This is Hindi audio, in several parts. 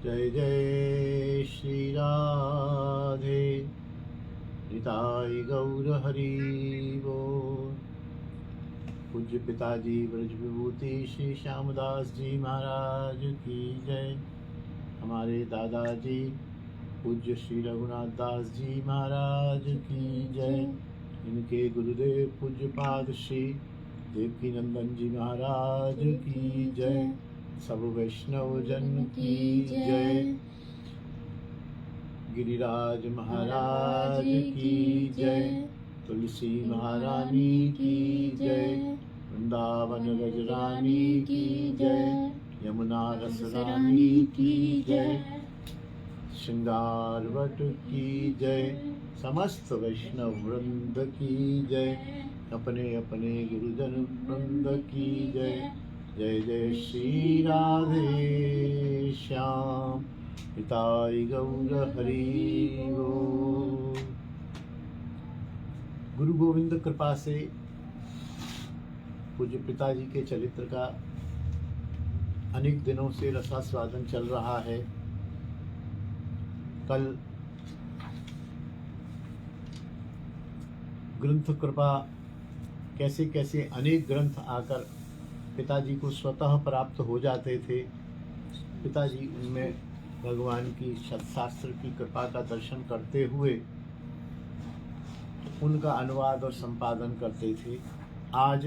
जय जय श्री राधे निताई गौर हरि बोल। पूज्य पिताजी ब्रज विभूति श्री श्यामदास जी महाराज की जय। हमारे दादाजी पूज्य श्री रघुनाथ दास जी महाराज की जय। इनके गुरुदेव पूज्य पाद श्री देवकी नंदन जी महाराज की जय। सब वैष्णव जन की जय। गिरिराज महाराज की जय। तुलसी महारानी की जय। वृंदावन गजरानी की जय। यमुना रस रानी की जय। श्रृंगार वट की जय। समस्त वैष्णव वृंद की जय। अपने अपने गुरुजन वृंद की जय। जय जय श्री राधे श्याम निताई गौर हरि बोल। गुरु गोविंद कृपा से पूज्य पिताजी के चरित्र का अनेक दिनों से रसास्वादन चल रहा है। कल ग्रंथ कृपा कैसे कैसे अनेक ग्रंथ आकर पिताजी को स्वतः प्राप्त हो जाते थे। पिताजी उनमें भगवान की शास्त्र की कृपा का दर्शन करते हुए उनका अनुवाद और संपादन करते थे। आज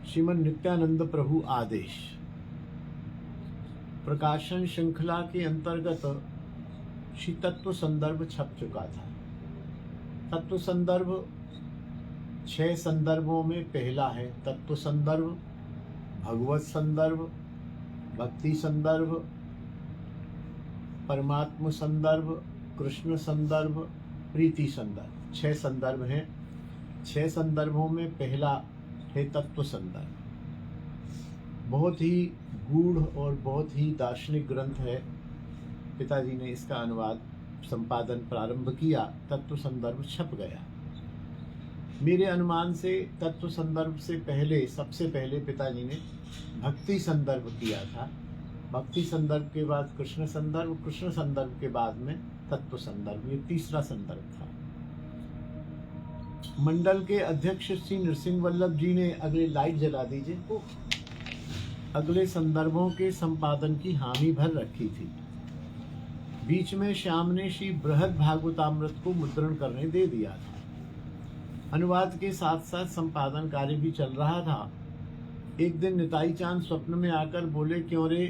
श्रीमन नित्यानंद प्रभु आदेश प्रकाशन श्रृंखला के अंतर्गत श्री तत्व संदर्भ छप चुका था। तत्व संदर्भ 6 संदर्भों में पहला है। तत्व संदर्भ, भगवत संदर्भ, भक्ति संदर्भ, परमात्म संदर्भ, कृष्ण संदर्भ, प्रीति संदर्भ। 6 संदर्भ हैं। 6 संदर्भों में पहला है तत्व संदर्भ। बहुत ही गूढ़ और बहुत ही दार्शनिक ग्रंथ है। पिताजी ने इसका अनुवाद संपादन प्रारंभ किया। तत्व संदर्भ छप गया। मेरे अनुमान से तत्व संदर्भ से पहले सबसे पहले पिताजी ने भक्ति संदर्भ किया था। भक्ति संदर्भ के बाद कृष्ण संदर्भ, कृष्ण संदर्भ के बाद में तत्व संदर्भ, ये तीसरा संदर्भ था। मंडल के अध्यक्ष श्री नृसिंह वल्लभ जी ने अगले लाइट जला दीजिए अगले संदर्भों के संपादन की हामी भर रखी थी। बीच में श्याम ने श्री बृहद भागवतामृत को मुद्रण करने दे दिया था। अनुवाद के साथ साथ संपादन कार्य भी चल रहा था। एक दिन निताई चांद स्वप्न में आकर बोले, क्यों रे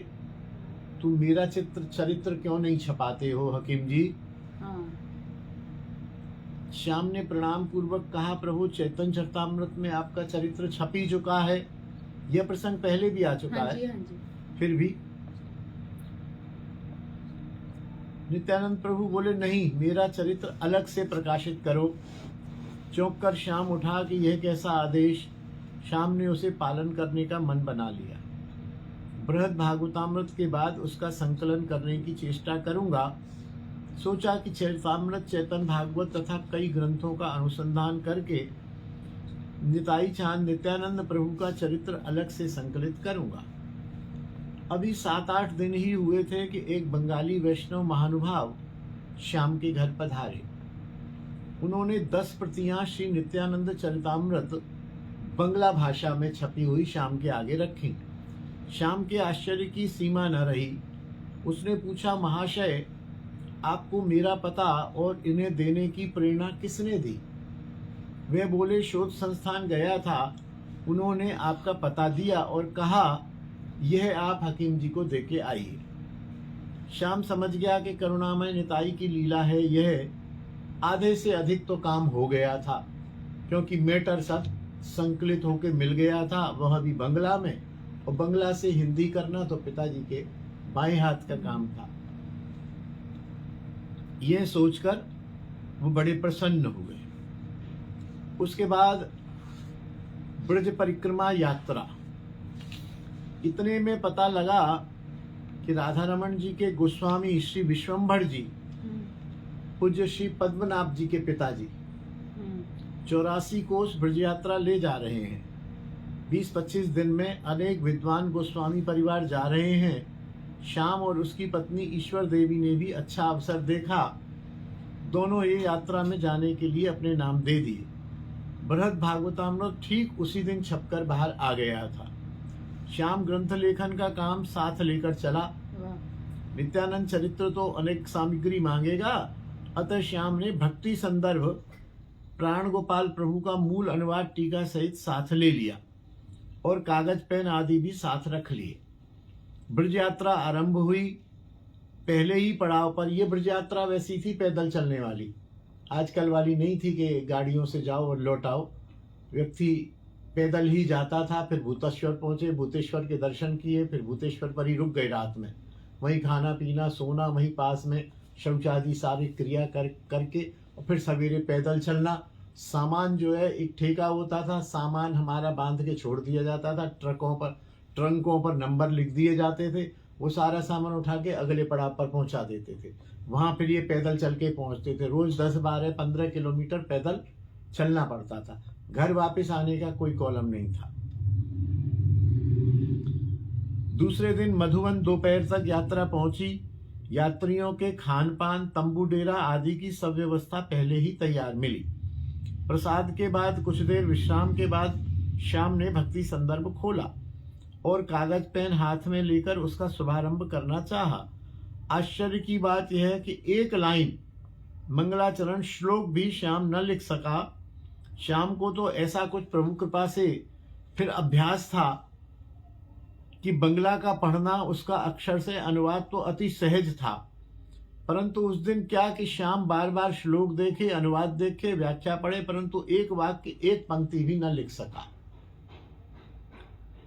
तुम मेरा चरित्र क्यों नहीं छपाते हो हकीम जी? श्याम ने प्रणाम पूर्वक कहा, प्रभु चैतन्य चरितामृत में आपका चरित्र छप ही चुका है। यह प्रसंग पहले भी आ चुका है। फिर भी नित्यानंद प्रभु बोले, नहीं, मेरा चरित्र अलग से प्रकाशित करो। चौंक कर श्याम उठा कि यह कैसा आदेश। श्याम ने उसे पालन करने का मन बना लिया। बृहद भागवतामृत के बाद उसका संकलन करने की चेष्टा करूंगा। सोचा कि चरितामृत, चैतन्य भागवत तथा कई ग्रंथों का अनुसंधान करके निताई चांद नित्यानंद प्रभु का चरित्र अलग से संकलित करूंगा। अभी 7-8 दिन ही हुए थे कि एक बंगाली वैष्णव महानुभाव श्याम के घर पधारे। उन्होंने 10 प्रतियां श्री नित्यानंद चरितामृत बंगला भाषा में छपी हुई श्याम के आगे रखी। श्याम के आश्चर्य की सीमा न रही। उसने पूछा, महाशय, आपको मेरा पता और इन्हें देने की प्रेरणा किसने दी? वे बोले, शोध संस्थान गया था, उन्होंने आपका पता दिया और कहा यह आप हकीम जी को देके आइए। श्याम समझ गया कि करुणामय निताई की लीला है यह। आधे से अधिक तो काम हो गया था, क्योंकि मैटर सब संकलित होकर मिल गया था, वह भी बंगला में, और बंगला से हिंदी करना तो पिताजी के बाएं हाथ का काम था। यह सोचकर वो बड़े प्रसन्न हुए। उसके बाद ब्रज परिक्रमा यात्रा। इतने में पता लगा कि राधा रमन जी के गोस्वामी श्री विश्वम्भर जी, पूज्य श्री पद्मनाभ जी के पिताजी, 84 कोस ब्रज यात्रा ले जा रहे हैं। 20-25 दिन में अनेक विद्वान गोस्वामी परिवार जा रहे हैं। श्याम और उसकी पत्नी ईश्वर देवी ने भी अच्छा अवसर देखा। दोनों ये यात्रा में जाने के लिए अपने नाम दे दिए। बृहद भागवतामृत ठीक उसी दिन छपकर बाहर आ गया था। श्याम ग्रंथ लेखन का काम साथ लेकर चला। नित्यानंद चरित्र तो अनेक सामग्री मांगेगा, अतः श्याम ने भक्ति संदर्भ प्राण गोपाल प्रभु का मूल अनुवाद टीका सहित साथ ले लिया और कागज पेन आदि भी साथ रख लिए। ब्रज यात्रा आरंभ हुई। पहले ही पड़ाव पर, यह ब्रज यात्रा वैसी थी पैदल चलने वाली, आजकल वाली नहीं थी कि गाड़ियों से जाओ और लौट आओ। व्यक्ति पैदल ही जाता था, फिर भूतेश्वर पहुंचे, भूतेश्वर के दर्शन किए, फिर भूतेश्वर पर ही रुक गए रात में। वहीं खाना पीना सोना, वहीं पास में शौचादि सारी क्रिया करके और फिर सवेरे पैदल चलना। सामान जो है एक ठेका होता था, सामान हमारा बांध के छोड़ दिया जाता था, ट्रकों पर नंबर लिख दिए जाते थे, वो सारा सामान उठा के अगले पड़ाव पर पहुंचा देते थे। वहां फिर ये पैदल चल के पहुंचते थे। रोज 10, 12, 15 किलोमीटर पैदल चलना पड़ता था। घर वापस आने का कोई कॉलम नहीं था। दूसरे दिन मधुवन दोपहर तक यात्रा पहुंची। यात्रियों के खान पान, तंबू डेरा आदि की सब व्यवस्था पहले ही तैयार मिली। प्रसाद के बाद कुछ देर विश्राम के बाद श्याम ने भक्ति संदर्भ खोला और कागज पेन हाथ में लेकर उसका शुभारंभ करना चाहा। आश्चर्य की बात यह है कि एक लाइन मंगलाचरण श्लोक भी श्याम न लिख सका। श्याम को तो ऐसा कुछ प्रभु कृपा से फिर अभ्यास था कि बंगला का पढ़ना उसका अक्षर से अनुवाद तो अति सहज था, परंतु उस दिन क्या कि श्याम बार बार श्लोक देखे, अनुवाद देखे, व्याख्या पढ़े, परंतु एक वाक्य, एक पंक्ति भी न लिख सका।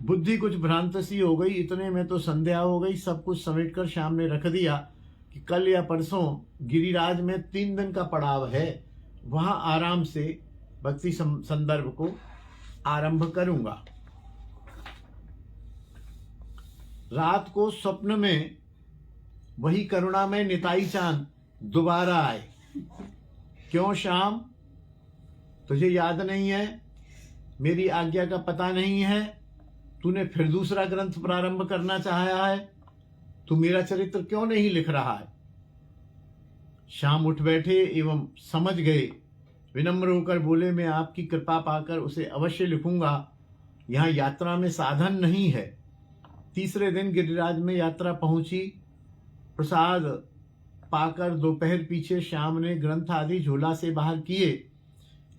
बुद्धि कुछ भ्रांत सी हो गई। इतने में तो संध्या हो गई। सब कुछ समेटकर श्याम ने रख दिया कि कल या परसों गिरिराज में 3 दिन का पड़ाव है, वहां आराम से भक्ति संदर्भ को आरंभ करूंगा। रात को स्वप्न में वही करुणामय निताई चांद दोबारा आए। क्यों श्याम, तुझे याद नहीं है? मेरी आज्ञा का पता नहीं है? तूने फिर दूसरा ग्रंथ प्रारंभ करना चाहा है? तू मेरा चरित्र क्यों नहीं लिख रहा है? श्याम उठ बैठे एवं समझ गए। विनम्र होकर बोले, मैं आपकी कृपा पाकर उसे अवश्य लिखूंगा। यहाँ यात्रा में साधन नहीं है। तीसरे दिन गिरिराज में यात्रा पहुंची। प्रसाद पाकर दोपहर पीछे श्याम ने ग्रंथ आदि झोला से बाहर किए।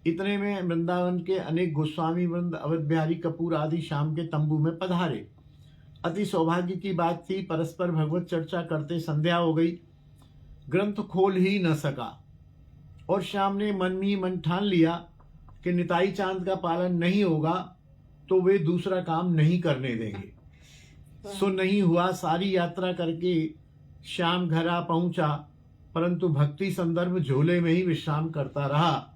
इतने में वृंदावन के अनेक गोस्वामी वृंद, अवध बिहारी कपूर आदि श्याम के तंबू में पधारे। अति सौभाग्य की बात थी, परस्पर भगवत चर्चा करते संध्या हो गई। ग्रंथ खोल ही न सका और श्याम ने मन ही मन ठान लिया कि निताई चांद का पालन नहीं होगा तो वे दूसरा काम नहीं करने देंगे। सो नहीं हुआ। सारी यात्रा करके श्याम घर आ पहुंचा, परंतु भक्ति संदर्भ झोले में ही विश्राम करता रहा।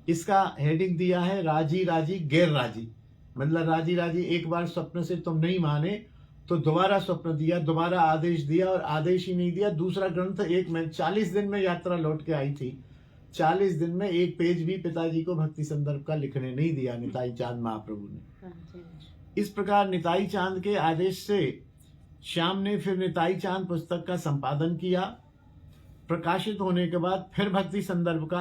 इसका हेडिंग दिया है राजी राजी गैर राजी। मतलब राजी राजी, एक बार स्वप्न से तुम नहीं माने तो दोबारा स्वप्न दिया, दोबारा आदेश दिया और आदेश ही नहीं दिया। दूसरा ग्रंथ 40 दिन में यात्रा लौट के आई थी। 40 दिन में एक पेज भी पिताजी को भक्ति संदर्भ का लिखने नहीं दिया निताई चांद महाप्रभु ने। इस प्रकार निताई चांद के आदेश से श्याम ने फिर निताई चांद पुस्तक का संपादन किया। प्रकाशित होने के बाद फिर भक्ति संदर्भ का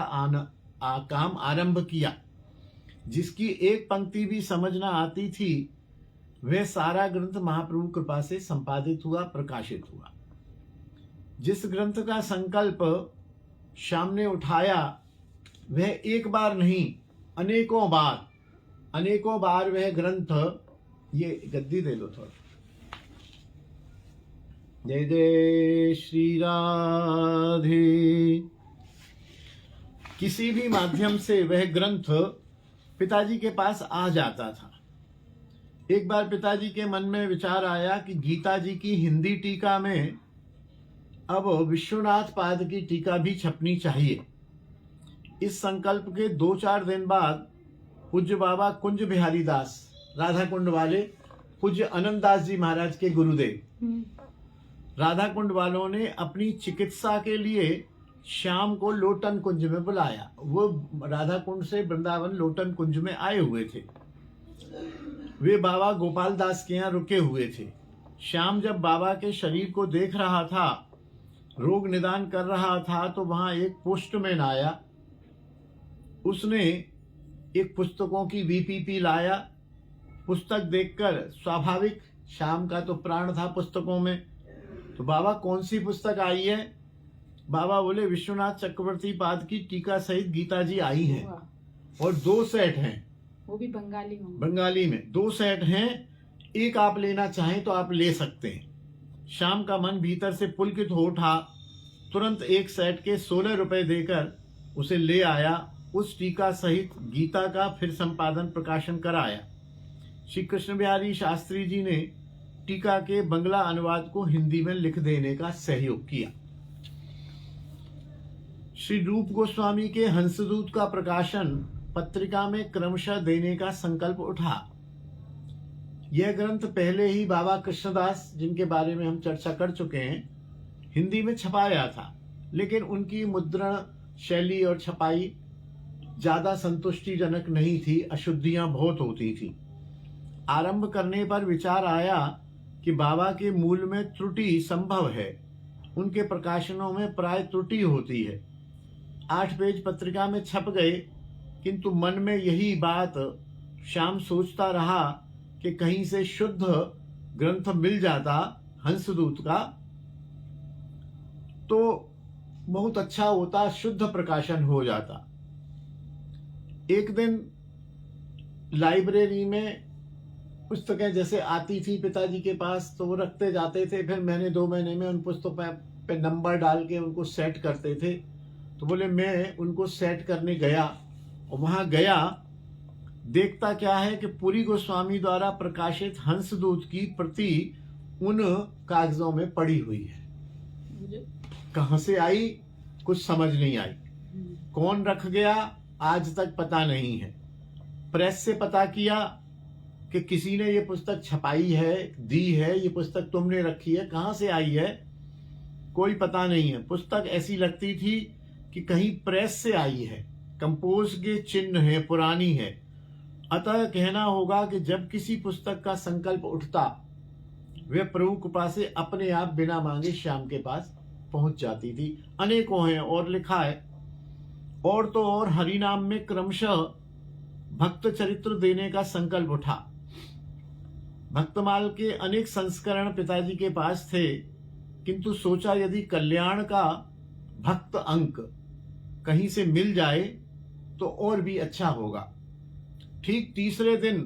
काम आरंभ किया। जिसकी एक पंक्ति भी समझ न आती थी, वह सारा ग्रंथ महाप्रभु कृपा से संपादित हुआ, प्रकाशित हुआ। जिस ग्रंथ का संकल्प श्याम ने उठाया, वह एक बार नहीं अनेकों बार वह ग्रंथ, ये गद्दी दे लो थोड़ा। जय जय श्री राधे। किसी भी माध्यम से वह ग्रंथ पिताजी के पास आ जाता था। एक बार पिताजी के मन में विचार आया कि गीता जी की हिंदी टीका में अब विश्वनाथ पाद की टीका भी छपनी चाहिए। इस संकल्प के 2-4 दिन बाद पूज्य बाबा कुंज बिहारी दास, राधा कुंड वाले, पूज्य अनंत दास जी महाराज के गुरुदेव, राधा कुंड वालों ने अपनी चिकित्सा के लिए श्याम को लोटन कुंज में बुलाया। वो राधा कुंड से वृंदावन लोटन कुंज में आए हुए थे। वे बाबा गोपाल दास के यहाँ रुके हुए थे। श्याम जब बाबा के शरीर को देख रहा था, रोग निदान कर रहा था, तो वहां एक पोस्टमैन आया। उसने एक पुस्तकों की वीपीपी लाया। पुस्तक देखकर स्वाभाविक, श्याम का तो प्राण था पुस्तकों में। तो बाबा कौन सी पुस्तक आई है? बाबा बोले विश्वनाथ चक्रवर्ती पाद की टीका सहित गीता जी आई हैं, और 2 सेट हैं, वो भी बंगाली में 2 सेट हैं। एक आप लेना चाहें तो आप ले सकते हैं। श्याम का मन भीतर से पुलकित हो उठा। तुरंत एक सेट के 16 रुपए देकर उसे ले आया। उस टीका सहित गीता का फिर संपादन प्रकाशन कराया। श्री कृष्ण बिहारी शास्त्री जी ने टीका के बंगला अनुवाद को हिंदी में लिख देने का सहयोग किया। श्री रूप गोस्वामी के हंसदूत का प्रकाशन पत्रिका में क्रमशः देने का संकल्प उठा। यह ग्रंथ पहले ही बाबा कृष्णदास, जिनके बारे में हम चर्चा कर चुके हैं, हिंदी में छपाया था, लेकिन उनकी मुद्रण शैली और छपाई ज्यादा संतुष्टिजनक नहीं थी, अशुद्धियां बहुत होती थी। आरंभ करने पर विचार आया कि बाबा के मूल में त्रुटि संभव है, उनके प्रकाशनों में प्राय त्रुटि होती है। 8 पेज पत्रिका में छप गए, किंतु मन में यही बात श्याम सोचता रहा कि कहीं से शुद्ध ग्रंथ मिल जाता हंसदूत का तो बहुत अच्छा होता, शुद्ध प्रकाशन हो जाता। एक दिन लाइब्रेरी में पुस्तकें जैसे आती थी पिताजी के पास, तो वो रखते जाते थे। फिर महीने 2 महीने में उन पुस्तकों पे नंबर डाल के उनको सेट करते थे। तो बोले मैं उनको सेट करने गया, और वहां गया, देखता क्या है कि पुरी गोस्वामी द्वारा प्रकाशित हंसदूत की प्रति उन कागजों में पड़ी हुई है। कहां से आई कुछ समझ नहीं आई, कौन रख गया आज तक पता नहीं है। प्रेस से पता किया कि किसी ने ये पुस्तक छपाई है, दी है, ये पुस्तक तुमने रखी है, कहां से आई है कोई पता नहीं है। पुस्तक ऐसी लगती थी कि कहीं प्रेस से आई है, कंपोज के चिन्ह है, पुरानी है। अतः कहना होगा कि जब किसी पुस्तक का संकल्प उठता, वे प्रभु कृपा से अपने आप बिना मांगे श्याम के पास पहुंच जाती थी। अनेकों हैं, और लिखा है। और तो और हरिनाम में क्रमशः भक्त चरित्र देने का संकल्प उठा। भक्तमाल के अनेक संस्करण पिताजी के पास थे, किंतु सोचा यदि कल्याण का भक्त अंक कहीं से मिल जाए तो और भी अच्छा होगा। ठीक तीसरे दिन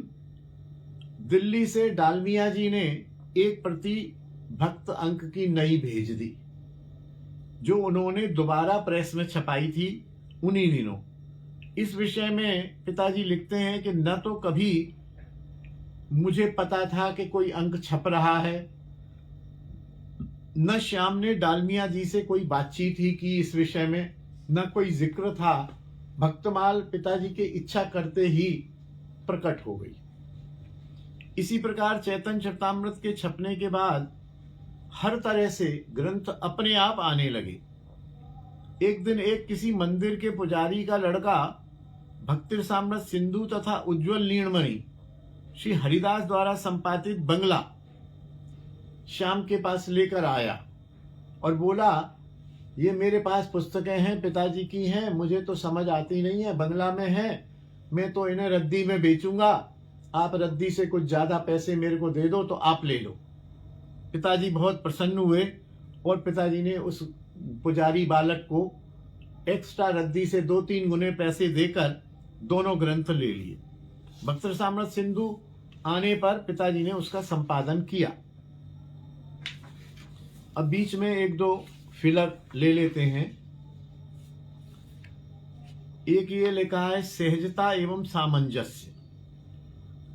दिल्ली से डालमिया जी ने एक प्रति भक्त अंक की नई भेज दी, जो उन्होंने दोबारा प्रेस में छपाई थी उन्हीं दिनों। इस विषय में पिताजी लिखते हैं कि न तो कभी मुझे पता था कि कोई अंक छप रहा है, न श्याम ने डालमिया जी से कोई बातचीत ही की इस विषय में, न कोई जिक्र था। भक्तमाल पिताजी के इच्छा करते ही प्रकट हो गई। इसी प्रकार चैतन्य चरितामृत के छपने के बाद हर तरह से ग्रंथ अपने आप आने लगे। एक दिन एक किसी मंदिर के पुजारी का लड़का भक्तिरसामृत सिंधु तथा उज्ज्वल नीणमणि श्री हरिदास द्वारा संपादित बंगला श्याम के पास लेकर आया और बोला, ये मेरे पास पुस्तकें हैं, पिताजी की हैं, मुझे तो समझ आती नहीं है, बंगला में है, मैं तो इन्हें रद्दी में बेचूंगा, आप रद्दी से कुछ ज्यादा पैसे मेरे को दे दो तो आप ले लो। पिताजी बहुत प्रसन्न हुए और पिताजी ने उस पुजारी बालक को एक्स्ट्रा रद्दी से 2-3 गुने पैसे देकर दोनों ग्रंथ ले लिए। भक्तिरसामृत सिंधु आने पर पिताजी ने उसका संपादन किया। अब बीच में 1-2 फिलर ले लेते हैं। एक ये लिखा है, सहजता एवं सामंजस्य।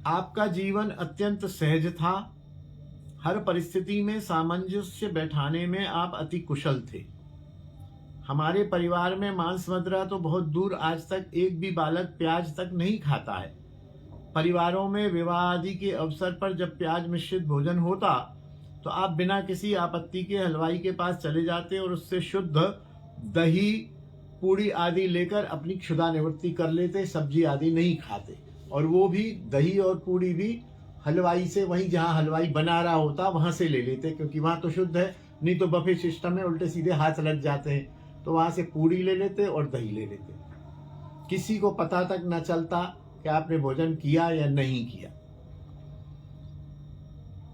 आपका जीवन अत्यंत सहज था, हर परिस्थिति में सामंजस्य बैठाने में आप अति कुशल थे। हमारे परिवार में मांस मदिरा तो बहुत दूर, आज तक एक भी बालक प्याज तक नहीं खाता है। परिवारों में विवाह आदि के अवसर पर जब प्याज मिश्रित भोजन होता तो आप बिना किसी आपत्ति के हलवाई के पास चले जाते और उससे शुद्ध दही पूड़ी आदि लेकर अपनी क्षुधा निवृत्ति कर लेते, सब्जी आदि नहीं खाते, और वो भी दही और पूड़ी भी हलवाई से, वहीं जहाँ हलवाई बना रहा होता वहां से ले लेते, क्योंकि वहां तो शुद्ध है, नहीं तो बफे सिस्टम में उल्टे सीधे हाथ लग जाते हैं। तो वहां से पूड़ी ले लेते और दही ले लेते, किसी को पता तक न चलता कि आपने भोजन किया या नहीं किया।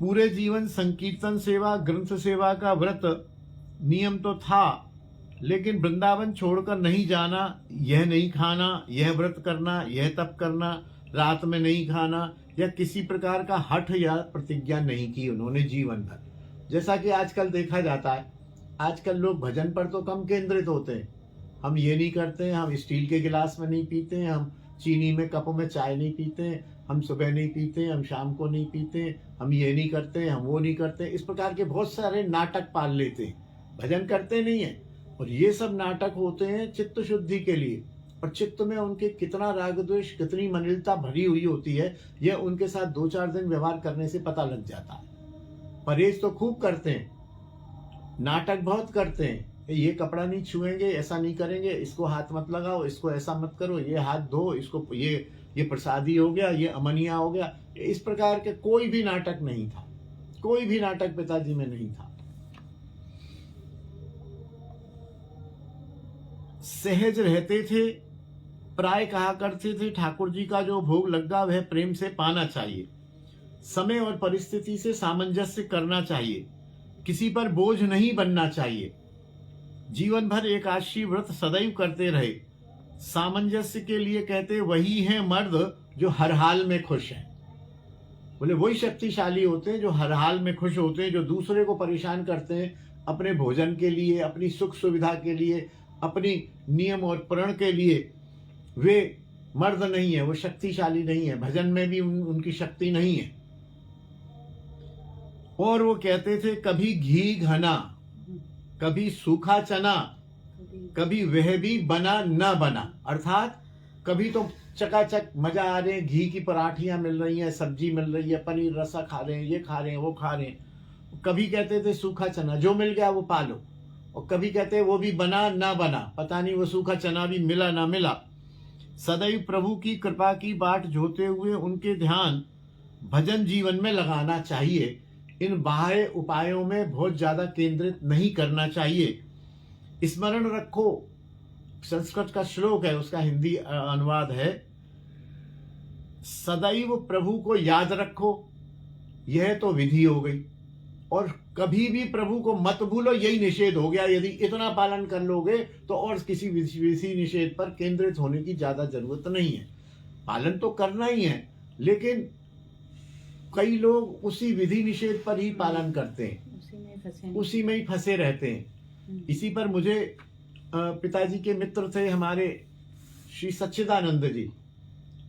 पूरे जीवन संकीर्तन सेवा, ग्रंथ सेवा का व्रत नियम तो था, लेकिन वृंदावन छोड़कर नहीं जाना, यह नहीं खाना, यह व्रत करना, यह तप करना, रात में नहीं खाना, या किसी प्रकार का हठ या प्रतिज्ञा नहीं की उन्होंने जीवन भर। जैसा कि आजकल देखा जाता है, आजकल लोग भजन पर तो कम केंद्रित होते हैं। हम ये नहीं करते हैं, हम स्टील के गिलास में नहीं पीते हैं, हम चीनी में कपों में चाय नहीं पीते हैं, हम सुबह नहीं पीते, हम शाम को नहीं पीते, हम ये नहीं करते, हम वो नहीं करते। इस प्रकार के बहुत सारे नाटक पाल लेते हैं, भजन करते नहीं है। और ये सब नाटक होते हैं चित्त शुद्धि के लिए, और चित्त में उनके कितना राग द्वेष, कितनी मलिनता भरी हुई होती है, यह उनके साथ 2-4 दिन व्यवहार करने से पता लग जाता है। परहेज तो खूब करते हैं, नाटक बहुत करते हैं, ये कपड़ा नहीं छुएंगे, ऐसा नहीं करेंगे, इसको हाथ मत लगाओ, इसको ऐसा मत करो, ये हाथ धो, इसको ये प्रसादी हो गया, ये अमनिया हो गया। इस प्रकार के कोई भी नाटक नहीं था, कोई भी नाटक पिताजी में नहीं था। सहज रहते थे, प्राय कहा करते थे ठाकुर जी का जो भोग लगा वह प्रेम से पाना चाहिए, समय और परिस्थिति से सामंजस्य करना चाहिए, किसी पर बोझ नहीं बनना चाहिए, जीवन भर एकादशी व्रत सदैव करते रहे। सामंजस्य के लिए कहते वही है मर्द जो हर हाल में खुश हैं। बोले वही शक्तिशाली होते हैं जो हर हाल में खुश होते हैं, जो दूसरे को परेशान करते हैं अपने भोजन के लिए, अपनी सुख सुविधा के लिए, अपनी नियम और प्रण के लिए। वे मर्द नहीं है, वो शक्तिशाली नहीं है, भजन में भी उनकी शक्ति नहीं है। और वो कहते थे कभी घी घना, कभी सूखा चना, कभी वह भी बना न बना। अर्थात कभी तो चकाचक मजा आ रहे हैं, घी की पराठियां मिल रही हैं, सब्जी मिल रही है, पनीर रसा खा रहे हैं, ये खा रहे हैं, वो खा रहे हैं। कभी कहते थे सूखा चना, जो मिल गया वो पालो। और कभी कहते वो भी बना ना बना, पता नहीं वो सूखा चना भी मिला ना मिला। सदैव प्रभु की कृपा की बाट जोते हुए उनके ध्यान भजन जीवन में लगाना चाहिए। इन बाह्य उपायों में बहुत ज्यादा केंद्रित नहीं करना चाहिए। स्मरण रखो, संस्कृत का श्लोक है, उसका हिंदी अनुवाद है, सदैव प्रभु को याद रखो, यह तो विधि हो गई। और कभी भी प्रभु को मत भूलो, यही निषेध हो गया। यदि इतना पालन कर लोगे तो और किसी विधि निषेध पर केंद्रित होने की ज्यादा जरूरत नहीं है। पालन तो करना ही है, लेकिन कई लोग उसी विधि निषेध पर ही पालन करते हैं, उसी में ही फंसे रहते हैं। इसी पर मुझे पिताजी के मित्र थे हमारे श्री सच्चिदानंद जी,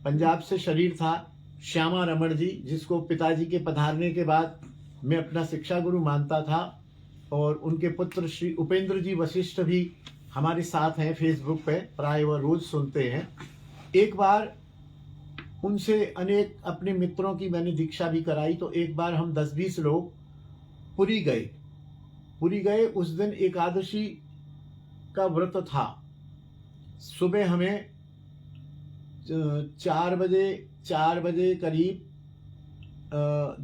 पंजाब से शरीर था श्यामा रमण जी, जिसको पिताजी के पधारने के बाद मैं अपना शिक्षा गुरु मानता था। और उनके पुत्र श्री उपेंद्र जी वशिष्ठ भी हमारे साथ हैं फेसबुक पे, प्राय वह रोज सुनते हैं। एक बार उनसे अनेक अपने मित्रों की मैंने दीक्षा भी कराई। तो एक बार हम 10-20 लोग पुरी गए। उस दिन एकादशी का व्रत था। सुबह हमें 4 बजे करीब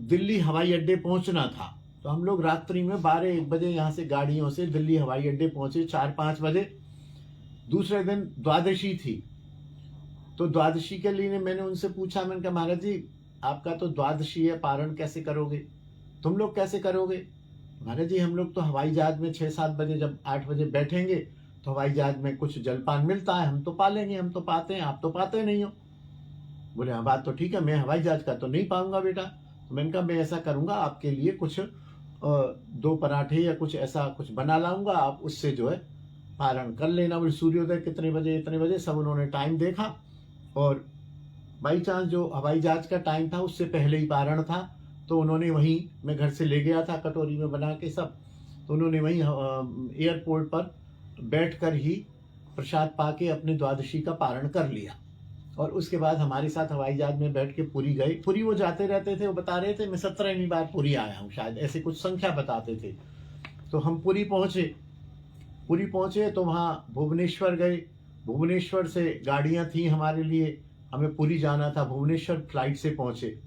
दिल्ली हवाई अड्डे पहुंचना था। तो हम लोग रात्रि में 12-1 बजे यहाँ से गाड़ियों से दिल्ली हवाई अड्डे पहुंचे, 4-5 बजे। दूसरे दिन द्वादशी थी। तो द्वादशी के लिए मैंने उनसे पूछा, मैंने कहा महाराज जी आपका तो द्वादशी है, पारण कैसे करोगे, तुम लोग कैसे करोगे? महाराज जी हम लोग तो हवाई जहाज में 6-7 बजे जब 8 बजे बैठेंगे तो हवाई जहाज में कुछ जलपान मिलता है, हम तो पालेंगे, हम तो पाते हैं, आप तो पाते नहीं हो। बोले हाँ बात तो ठीक है, मैं हवाई जहाज का तो नहीं पाऊंगा बेटा। तो मैंने कहा मैं ऐसा करूंगा, आपके लिए कुछ 2 पराठे या कुछ ऐसा कुछ बना लाऊंगा, आप उससे जो है पारण कर लेना। बोले सूर्योदय कितने बजे, इतने बजे, सब उन्होंने टाइम देखा। और बाई चांस जो हवाई जहाज का टाइम था उससे पहले ही पारण था। तो उन्होंने वहीं, मैं घर से ले गया था कटोरी में बना के सब, तो उन्होंने वहीं एयरपोर्ट पर बैठकर ही प्रसाद पाके अपने द्वादशी का पारण कर लिया। और उसके बाद हमारे साथ हवाई जहाज में बैठ के पुरी गए। पुरी वो जाते रहते थे, वो बता रहे थे मैं 17वीं बार पुरी आया हूँ, शायद ऐसे कुछ संख्या बताते थे। तो हम पुरी पहुंचे तो वहाँ भुवनेश्वर गए। भुवनेश्वर से गाड़ियाँ थी हमारे लिए, हमें पुरी जाना था, भुवनेश्वर फ्लाइट से पहुंचे।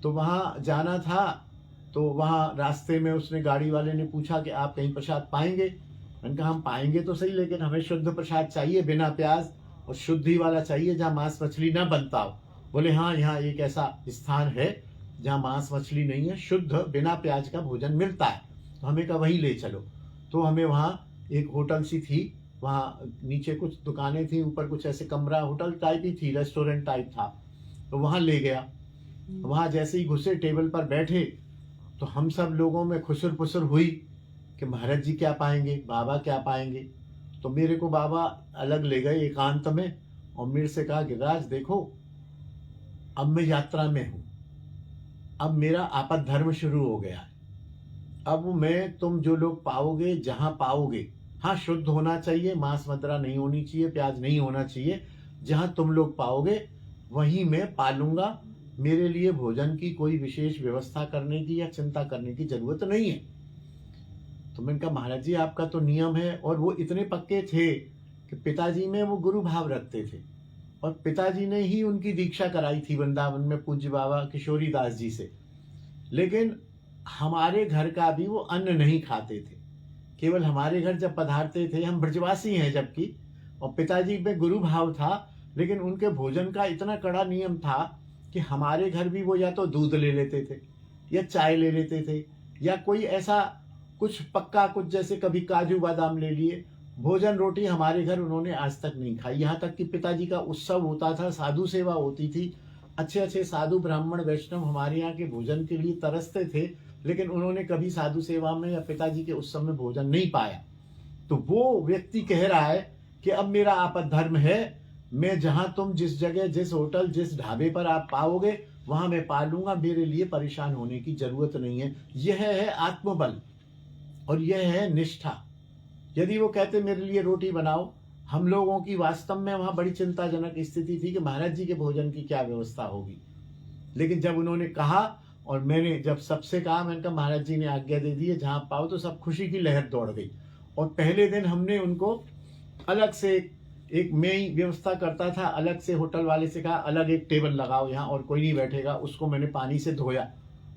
तो वहाँ जाना था, तो वहाँ रास्ते में उसने गाड़ी वाले ने पूछा कि आप कहीं प्रसाद पाएंगे। मैंने कहा हम पाएंगे तो सही, लेकिन हमें शुद्ध प्रसाद चाहिए, बिना प्याज और शुद्धि वाला चाहिए, जहाँ मांस मछली ना बनता हो। बोले हाँ, यहाँ एक ऐसा स्थान है जहाँ मांस मछली नहीं है, शुद्ध बिना प्याज का भोजन मिलता है, तो हमें कहा वहीं ले चलो। तो हमें वहाँ एक होटल सी थी, वहाँ नीचे कुछ दुकानें थी, ऊपर कुछ ऐसे कमरा होटल टाइप ही थी, रेस्टोरेंट टाइप था, तो वहाँ ले गया। वहाँ जैसे ही घुसे, टेबल पर बैठे, तो हम सब लोगों में खुसर पुसर हुई कि महाराज जी क्या पाएंगे, बाबा क्या पाएंगे। तो मेरे को बाबा अलग ले गए एकांत में और मेरे से कहा गिरिराज देखो, अब मैं यात्रा में हूं, अब मेरा आपद धर्म शुरू हो गया है। अब मैं तुम जो लोग पाओगे, जहां पाओगे, हाँ शुद्ध होना चाहिए, मांस मदिरा नहीं होनी चाहिए, प्याज नहीं होना चाहिए, जहां तुम लोग पाओगे वहीं मैं पालूंगा। मेरे लिए भोजन की कोई विशेष व्यवस्था करने की या चिंता करने की जरूरत नहीं है। तो मैंने कहा महाराज जी आपका तो नियम है। और वो इतने पक्के थे कि पिताजी में वो गुरु भाव रखते थे, और पिताजी ने ही उनकी दीक्षा कराई थी वृंदावन में पूज्य बाबा किशोरी दास जी से। लेकिन हमारे घर का भी वो अन्न नहीं खाते थे, केवल हमारे घर जब पधारते थे, हम ब्रजवासी हैं जबकि, और पिताजी में गुरु भाव था, लेकिन उनके भोजन का इतना कड़ा नियम था कि हमारे घर भी वो या तो दूध ले लेते थे या चाय ले लेते थे, या कोई ऐसा कुछ पक्का, कुछ जैसे कभी काजू बादाम ले लिए। भोजन रोटी हमारे घर उन्होंने आज तक नहीं खाई। यहाँ तक कि पिताजी का उत्सव होता था, साधु सेवा होती थी, अच्छे अच्छे साधु ब्राह्मण वैष्णव हमारे यहाँ के भोजन के लिए तरसते थे, लेकिन उन्होंने कभी साधु सेवा में या पिताजी के उत्सव में भोजन नहीं पाया। तो वो व्यक्ति कह रहा है कि अब मेरा आपद धर्म है, मैं जहां तुम जिस जगह, जिस होटल, जिस ढाबे पर आप पाओगे वहां मैं पालूंगा, मेरे लिए परेशान होने की जरूरत नहीं है। यह है आत्मबल और यह है निष्ठा। यदि वो कहते मेरे लिए रोटी बनाओ, हम लोगों की वास्तव में वहां बड़ी चिंताजनक स्थिति थी कि महाराज जी के भोजन की क्या व्यवस्था होगी। लेकिन जब उन्होंने कहा और मैंने जब सबसे कहा, मैंने कहा महाराज जी ने आज्ञा दे दी है, जहां पाओ, तो सब खुशी की लहर दौड़ गई। और पहले दिन हमने उनको अलग से एक मैं ही व्यवस्था करता था, अलग से होटल वाले से कहा अलग एक टेबल लगाओ यहाँ और कोई नहीं बैठेगा, उसको मैंने पानी से धोया।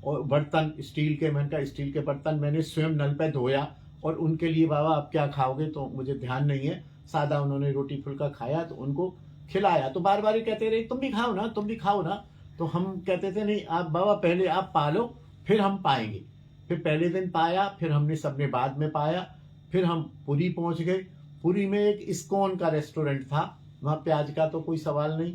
और बर्तन स्टील के, मैंने कहा स्टील के बर्तन मैंने स्वयं नल पे धोया, और उनके लिए बाबा आप क्या खाओगे, तो मुझे ध्यान नहीं है, सादा उन्होंने रोटी फुल्का खाया, तो उनको खिलाया। तो बार बार कहते रहे तुम भी खाओ ना, तुम भी खाओ ना। तो हम कहते थे नहीं आप बाबा पहले आप पालो, फिर हम पाएंगे। फिर पहले दिन पाया, फिर हमने सबने बाद में पाया। फिर हम पुरी पहुंच गए। पुरी में एक इस्कॉन का रेस्टोरेंट था, वहाँ प्याज का तो कोई सवाल नहीं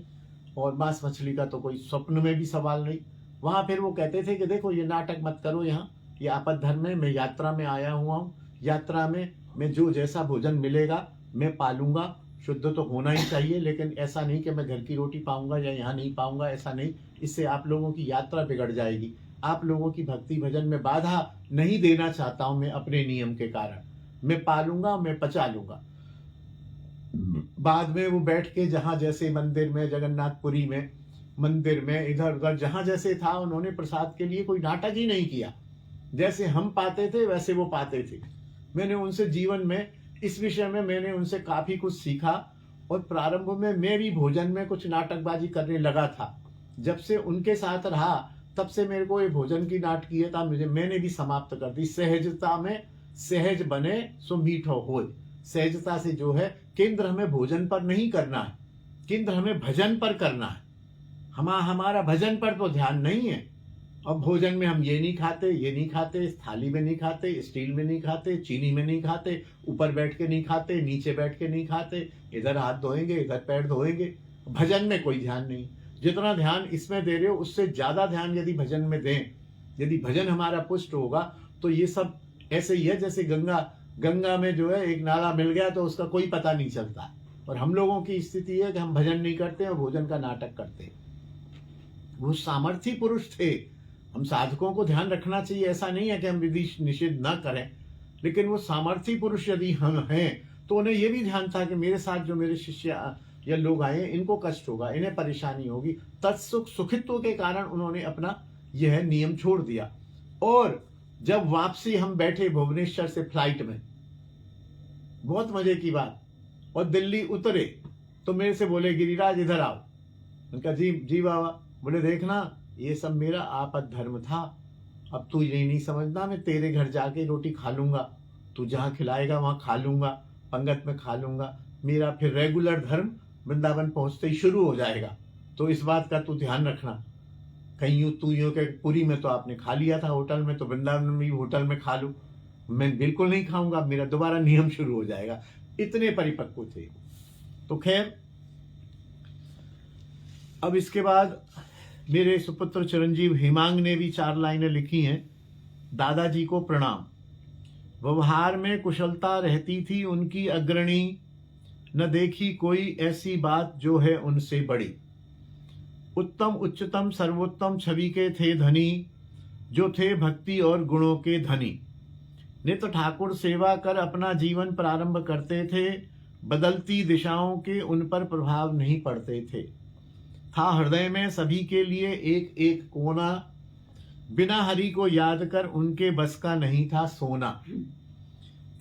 और मांस मछली का तो कोई स्वप्न में भी सवाल नहीं। वहाँ फिर वो कहते थे कि देखो ये नाटक मत करो, यहाँ ये आपद धर्म है, मैं यात्रा में आया हुआ हूँ, यात्रा में मैं जो जैसा भोजन मिलेगा मैं पालूंगा, शुद्ध तो होना ही चाहिए, लेकिन ऐसा नहीं कि मैं घर की रोटी पाऊंगा या यहाँ नहीं पाऊंगा, ऐसा नहीं। इससे आप लोगों की यात्रा बिगड़ जाएगी, आप लोगों की भक्ति भजन में बाधा नहीं देना चाहता हूं मैं अपने नियम के कारण, मैं पालूंगा, मैं पचा लूंगा। बाद में वो बैठ के जहां जैसे मंदिर में, जगन्नाथपुरी में मंदिर में, इधर उधर जहां जैसे था, उन्होंने प्रसाद के लिए कोई नाटक ही नहीं किया। जैसे हम पाते थे वैसे वो पाते थे। मैंने उनसे जीवन में इस विषय में मैंने उनसे काफी कुछ सीखा। और प्रारंभ में मैं भी भोजन में कुछ नाटकबाजी करने लगा था। जब से उनके साथ रहा तब से मेरे को ये भोजन की नाटकीयता मैंने भी समाप्त कर दी। सहजता में सहज बने सो मीठो होय। सहजता से जो है, केंद्र हमें भोजन पर नहीं करना है, केंद्र हमें भजन पर करना है। हमारा भजन पर तो ध्यान नहीं है। अब भोजन में हम ये नहीं खाते, ये नहीं खाते, थाली में नहीं खाते, स्टील में नहीं खाते, चीनी में नहीं खाते, ऊपर बैठ के नहीं खाते, नीचे बैठ के नहीं खाते, इधर हाथ धोएंगे, इधर पैर धोएंगे। भजन में कोई ध्यान नहीं। जितना ध्यान इसमें दे रहे हो उससे ज्यादा ध्यान यदि भजन में दें, यदि भजन हमारा पुष्ट होगा, तो ये सब ऐसे ही है जैसे गंगा में जो है एक नाला मिल गया तो उसका कोई पता नहीं चलता। और हम लोगों की स्थिति है कि हम भजन नहीं करते और भोजन का नाटक करते हैं। वो सामर्थी पुरुष थे। हम साधकों को ध्यान रखना चाहिए, ऐसा नहीं है कि हम विधि निषेध ना करें, लेकिन वो सामर्थी पुरुष यदि हम हैं तो उन्हें यह भी ध्यान था कि मेरे साथ जो मेरे शिष्य या लोग आए इनको कष्ट होगा, इन्हें परेशानी होगी। तत्सुख सुखित्व के कारण उन्होंने अपना यह नियम छोड़ दिया। और जब वापसी हम बैठे भुवनेश्वर से फ्लाइट में, बहुत मजे की बात, और दिल्ली उतरे तो मेरे से बोले गिरिराज इधर आओ। उनका जी जी बाबा। बोले देखना ये सब मेरा आपद धर्म था। अब तू ये नहीं समझना मैं तेरे घर जाके रोटी खा लूंगा, तू जहाँ खिलाएगा वहाँ खा लूंगा, पंगत में खा लूंगा। मेरा फिर रेगुलर धर्म वृंदावन पहुंचते ही शुरू हो जाएगा। तो इस बात का तू ध्यान रखना। कहीं यूं के पुरी में तो आपने खा लिया था होटल में, तो वृंदावन में भी होटल में खा लूं। मैं बिल्कुल नहीं खाऊंगा, मेरा दोबारा नियम शुरू हो जाएगा। इतने परिपक्व थे। तो खैर, अब इसके बाद मेरे सुपुत्र चिरंजीव हेमांग ने भी 4 लाइनें लिखी हैं। दादाजी को प्रणाम। व्यवहार में कुशलता रहती थी उनकी अग्रणी, न देखी कोई ऐसी बात जो है उनसे बड़ी। उत्तम उच्चतम सर्वोत्तम छवि के थे धनी, जो थे भक्ति और गुणों के धनी। नित ठाकुर सेवा कर अपना जीवन प्रारंभ करते थे, बदलती दिशाओं के उन पर प्रभाव नहीं पड़ते थे। था हृदय में सभी के लिए एक एक कोना, बिना हरि को याद कर उनके बस का नहीं था सोना।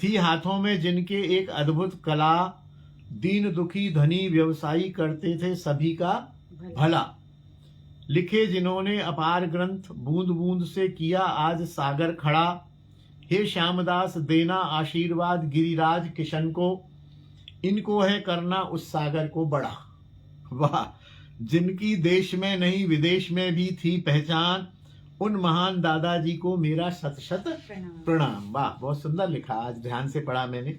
थी हाथों में जिनके एक अद्भुत कला, दीन दुखी धनी व्यवसायी करते थे सभी का भला। लिखे जिन्होंने अपार ग्रंथ, बूंद बूंद से किया आज सागर खड़ा। हे श्यामदास देना आशीर्वाद गिरिराज किशन को, इनको है करना उस सागर को बड़ा। वाह, जिनकी देश में नहीं विदेश में भी थी पहचान, उन महान दादाजी को मेरा शत शत प्रणाम। वाह, बहुत सुंदर लिखा, आज ध्यान से पढ़ा मैंने।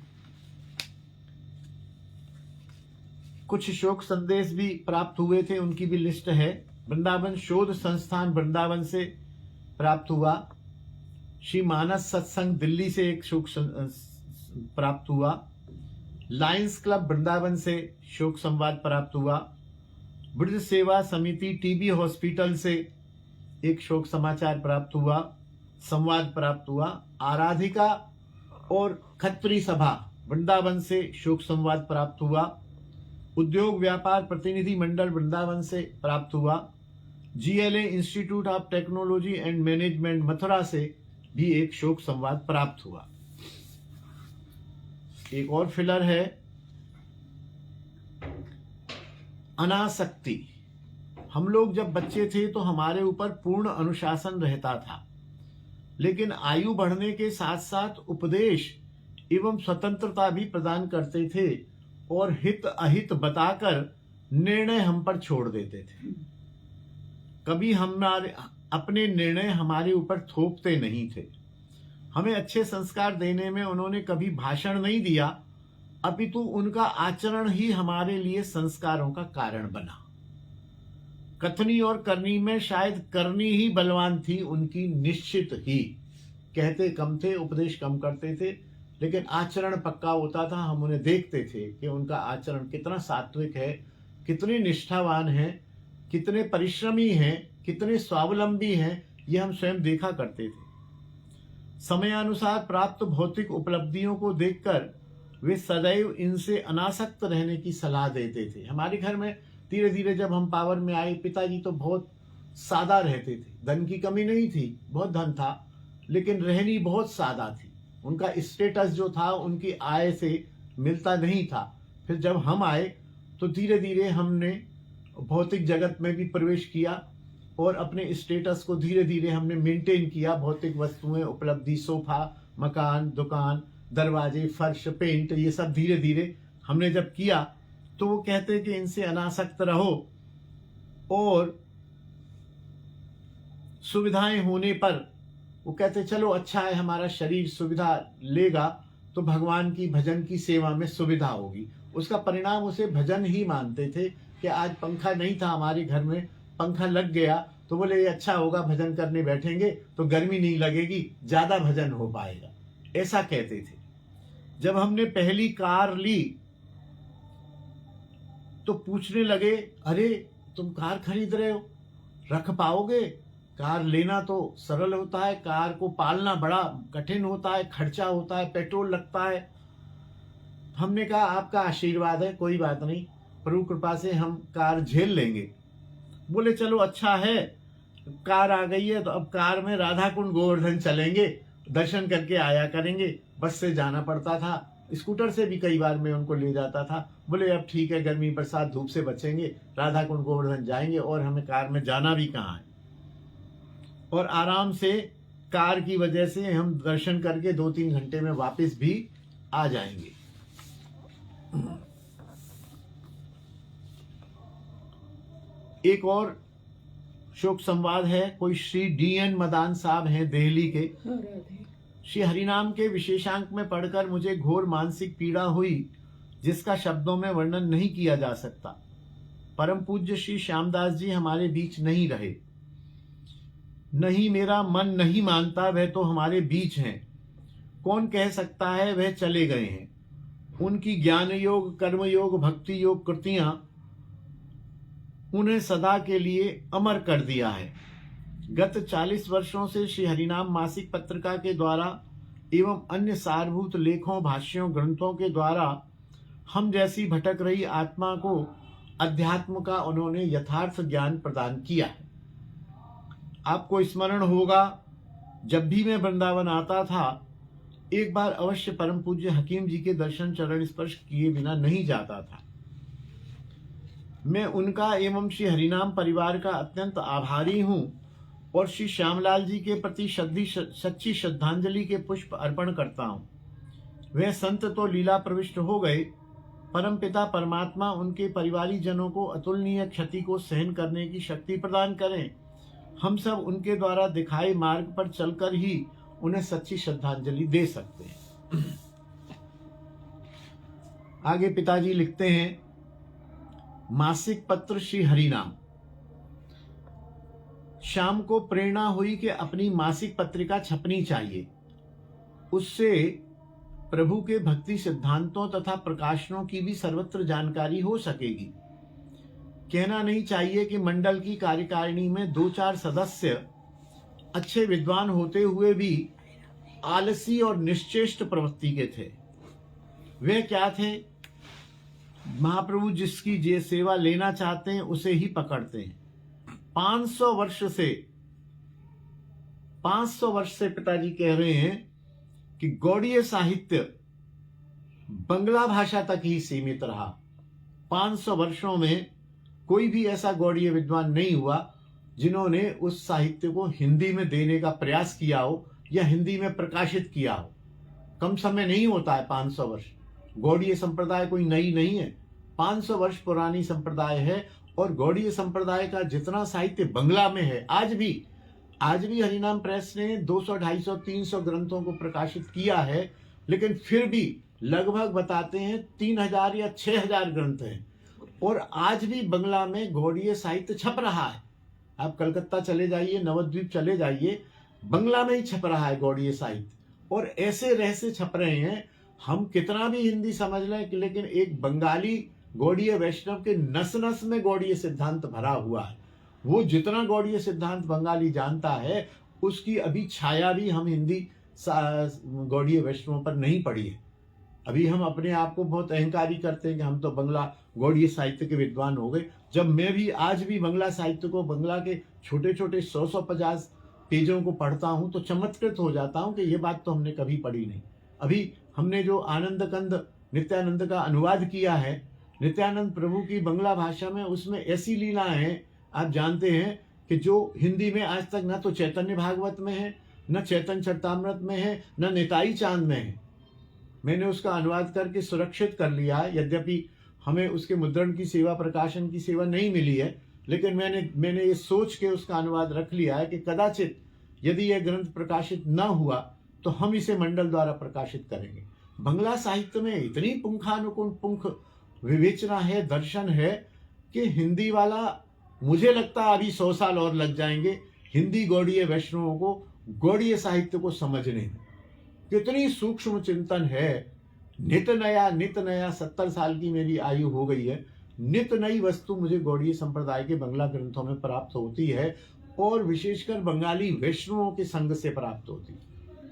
कुछ शोक संदेश भी प्राप्त हुए थे, उनकी भी लिस्ट है। वृंदावन शोध संस्थान वृंदावन से प्राप्त हुआ। श्री मानस सत्संग दिल्ली से एक शोक प्राप्त हुआ। लायंस क्लब वृंदावन से शोक संवाद प्राप्त हुआ। ब्रज सेवा समिति टीबी हॉस्पिटल से एक शोक समाचार प्राप्त हुआ, संवाद प्राप्त हुआ। आराधिका और खत्री सभा वृंदावन से शोक संवाद प्राप्त हुआ। उद्योग व्यापार प्रतिनिधि मंडल वृंदावन से प्राप्त हुआ। GLA institute of technology and management Mathura से भी एक शोक संवाद प्राप्त हुआ। एक और फिलर है, अनासक्ति। हम लोग जब बच्चे थे तो हमारे ऊपर पूर्ण अनुशासन रहता था, लेकिन आयु बढ़ने के साथ साथ उपदेश एवं स्वतंत्रता भी प्रदान करते थे और हित अहित बताकर निर्णय हम पर छोड़ देते थे। कभी हमारे अपने निर्णय हमारे ऊपर थोपते नहीं थे। हमें अच्छे संस्कार देने में उन्होंने कभी भाषण नहीं दिया, अपितु उनका आचरण ही हमारे लिए संस्कारों का कारण बना। कथनी और करनी में शायद करनी ही बलवान थी उनकी, निश्चित ही। कहते कम थे, उपदेश कम करते थे, लेकिन आचरण पक्का होता था। हम उन्हें देखते थे कि उनका आचरण कितना सात्विक है, कितने निष्ठावान हैं, कितने परिश्रमी हैं, कितने स्वावलंबी हैं, ये हम स्वयं देखा करते थे। समयानुसार प्राप्त भौतिक उपलब्धियों को देखकर वे सदैव इनसे अनासक्त रहने की सलाह देते थे। हमारे घर में धीरे धीरे जब हम पावर में आए, पिताजी तो बहुत सादा रहते थे। धन की कमी नहीं थी, बहुत धन था, लेकिन रहनी बहुत सादा थी। उनका स्टेटस जो था उनकी आय से मिलता नहीं था। फिर जब हम आए तो धीरे धीरे हमने भौतिक जगत में भी प्रवेश किया और अपने स्टेटस को धीरे धीरे हमने मेंटेन किया। भौतिक वस्तुएं, उपलब्धि, सोफा, मकान, दुकान, दरवाजे, फर्श, पेंट, ये सब धीरे धीरे हमने जब किया तो वो कहते कि इनसे अनासक्त रहो और सुविधाएं होने पर वो कहते चलो अच्छा है, हमारा शरीर सुविधा लेगा तो भगवान की भजन की सेवा में सुविधा होगी। उसका परिणाम उसे भजन ही मानते थे कि आज पंखा नहीं था हमारे घर में, पंखा लग गया तो बोले ये अच्छा होगा, भजन करने बैठेंगे तो गर्मी नहीं लगेगी, ज्यादा भजन हो पाएगा, ऐसा कहते थे। जब हमने पहली कार ली तो पूछने लगे, अरे तुम कार खरीद रहे हो, रख पाओगे? कार लेना तो सरल होता है, कार को पालना बड़ा कठिन होता है, खर्चा होता है, पेट्रोल लगता है। हमने कहा आपका आशीर्वाद है, कोई बात नहीं, प्रभु कृपा से हम कार झेल लेंगे। बोले चलो अच्छा है, कार आ गई है तो अब कार में राधा कुंड गोवर्धन चलेंगे, दर्शन करके आया करेंगे। बस से जाना पड़ता था, स्कूटर से भी कई बार मैं उनको ले जाता था। बोले अब ठीक है, गर्मी बरसात धूप से बचेंगे, राधा कुंड गोवर्धन जाएंगे और हमें कार में जाना भी कहाँ है। और आराम से कार की वजह से हम दर्शन करके 2-3 घंटे में वापस भी आ जाएंगे। एक और शोक संवाद है। कोई श्री DN मदान साहब हैं दिल्ली के। श्री हरिनाम के विशेषांक में पढ़कर मुझे घोर मानसिक पीड़ा हुई जिसका शब्दों में वर्णन नहीं किया जा सकता। परम पूज्य श्री श्यामदास जी हमारे बीच नहीं रहे। नहीं, मेरा मन नहीं मानता वह तो हमारे बीच हैं। कौन कह सकता है वह चले गए हैं। उनकी ज्ञान योग, कर्म योग, भक्ति योग कृतियां उन्हें सदा के लिए अमर कर दिया है। गत 40 वर्षों से श्री हरिनाम मासिक पत्रिका के द्वारा एवं अन्य सारभूत लेखों, भाष्यों, ग्रंथों के द्वारा हम जैसी भटक रही आत्मा को अध्यात्म का उन्होंने यथार्थ ज्ञान प्रदान किया है। आपको स्मरण होगा, जब भी मैं वृंदावन आता था एक बार अवश्य परम पूज्य हकीम जी के दर्शन चरण स्पर्श किए बिना नहीं जाता था। मैं उनका एवं श्री हरिनाम परिवार का अत्यंत आभारी हूं और श्री श्यामलाल जी के प्रति सच्ची श्रद्धांजलि के पुष्प अर्पण करता हूं। वे संत तो लीला प्रविष्ट हो गए, परम पिता परमात्मा उनके परिवारी जनों को अतुलनीय क्षति को सहन करने की शक्ति प्रदान करें। हम सब उनके द्वारा दिखाए मार्ग पर चलकर ही उन्हें सच्ची श्रद्धांजलि दे सकते हैं। आगे पिताजी लिखते हैं, मासिक पत्र श्री हरिनाम। शाम को प्रेरणा हुई कि अपनी मासिक पत्रिका छपनी चाहिए, उससे प्रभु के भक्ति सिद्धांतों तथा प्रकाशनों की भी सर्वत्र जानकारी हो सकेगी। कहना नहीं चाहिए कि मंडल की कार्यकारिणी में 2-4 सदस्य अच्छे विद्वान होते हुए भी आलसी और निश्चेष्ट प्रवृत्ति के थे। वे क्या थे? महाप्रभु जिसकी जे सेवा लेना चाहते हैं उसे ही पकड़ते हैं। 500 वर्ष से पिताजी कह रहे हैं कि गौड़ीय साहित्य बंगला भाषा तक ही सीमित रहा। 500 वर्षों में कोई भी ऐसा गौड़ीय विद्वान नहीं हुआ जिन्होंने उस साहित्य को हिंदी में देने का प्रयास किया हो या हिंदी में प्रकाशित किया हो। कम समय नहीं होता है 500 वर्ष। गौड़ीय संप्रदाय कोई नई नहीं है, 500 वर्ष पुरानी संप्रदाय है। और गौड़ीय संप्रदाय का जितना साहित्य बंगला में है, आज भी हरिनाम प्रेस ने 200, 250, 300 ग्रंथों को प्रकाशित किया है, लेकिन फिर भी लगभग बताते हैं 3000 या 6000 ग्रंथ हैं। और आज भी बंगला में गौड़ीय साहित्य छप रहा है। आप कलकत्ता चले जाइए, नवद्वीप चले जाइए, बंगला में ही छप रहा है गौड़ीय साहित्य। और ऐसे रहस्य छप रहे हैं, हम कितना भी हिंदी समझ लें लेकिन एक बंगाली गौड़ीय वैष्णव के नस नस में गौड़ीय सिद्धांत भरा हुआ है। वो जितना गौड़ीय सिद्धांत बंगाली जानता है उसकी अभी छाया भी हम हिंदी गौड़ीय वैष्णवों पर नहीं पड़ी है। अभी हम अपने आप को बहुत अहंकारी करते हैं कि हम तो बंगला गौड़ीय साहित्य के विद्वान हो गए। जब मैं भी आज भी बंगला साहित्य को, बंगला के छोटे छोटे 100-150 पेजों को पढ़ता हूं तो चमत्कृत हो जाता हूं कि ये बात तो हमने कभी पढ़ी नहीं। अभी हमने जो आनंद कंद नित्यानंद का अनुवाद किया है, नित्यानंद प्रभु की बंगला भाषा में, उसमें ऐसी लीलाएं हैं आप जानते हैं कि जो हिंदी में आज तक ना तो चैतन्य भागवत में है, न चैतन्य चरितामृत में है, न निताई चांद में है। मैंने उसका अनुवाद करके सुरक्षित कर लिया है। यद्यपि हमें उसके मुद्रण की सेवा, प्रकाशन की सेवा नहीं मिली है, लेकिन मैंने ये सोच के उसका अनुवाद रख लिया है कि कदाचित यदि यह ग्रंथ प्रकाशित न हुआ तो हम इसे मंडल द्वारा प्रकाशित करेंगे। बंगला साहित्य में इतनी पुंखानुपुंख विवेचना है, दर्शन है कि हिंदी वाला, मुझे लगता है अभी 100 साल और लग जाएंगे हिंदी गौड़ीय वैष्णवों को गौड़ीय साहित्य को समझने में। कितनी सूक्ष्म चिंतन है। नित नया 70 साल की मेरी आयु हो गई है, नित नई वस्तु मुझे गौड़ीय संप्रदाय के बंगला ग्रंथों में प्राप्त होती है और विशेषकर बंगाली वैष्णवों के संग से प्राप्त होती है।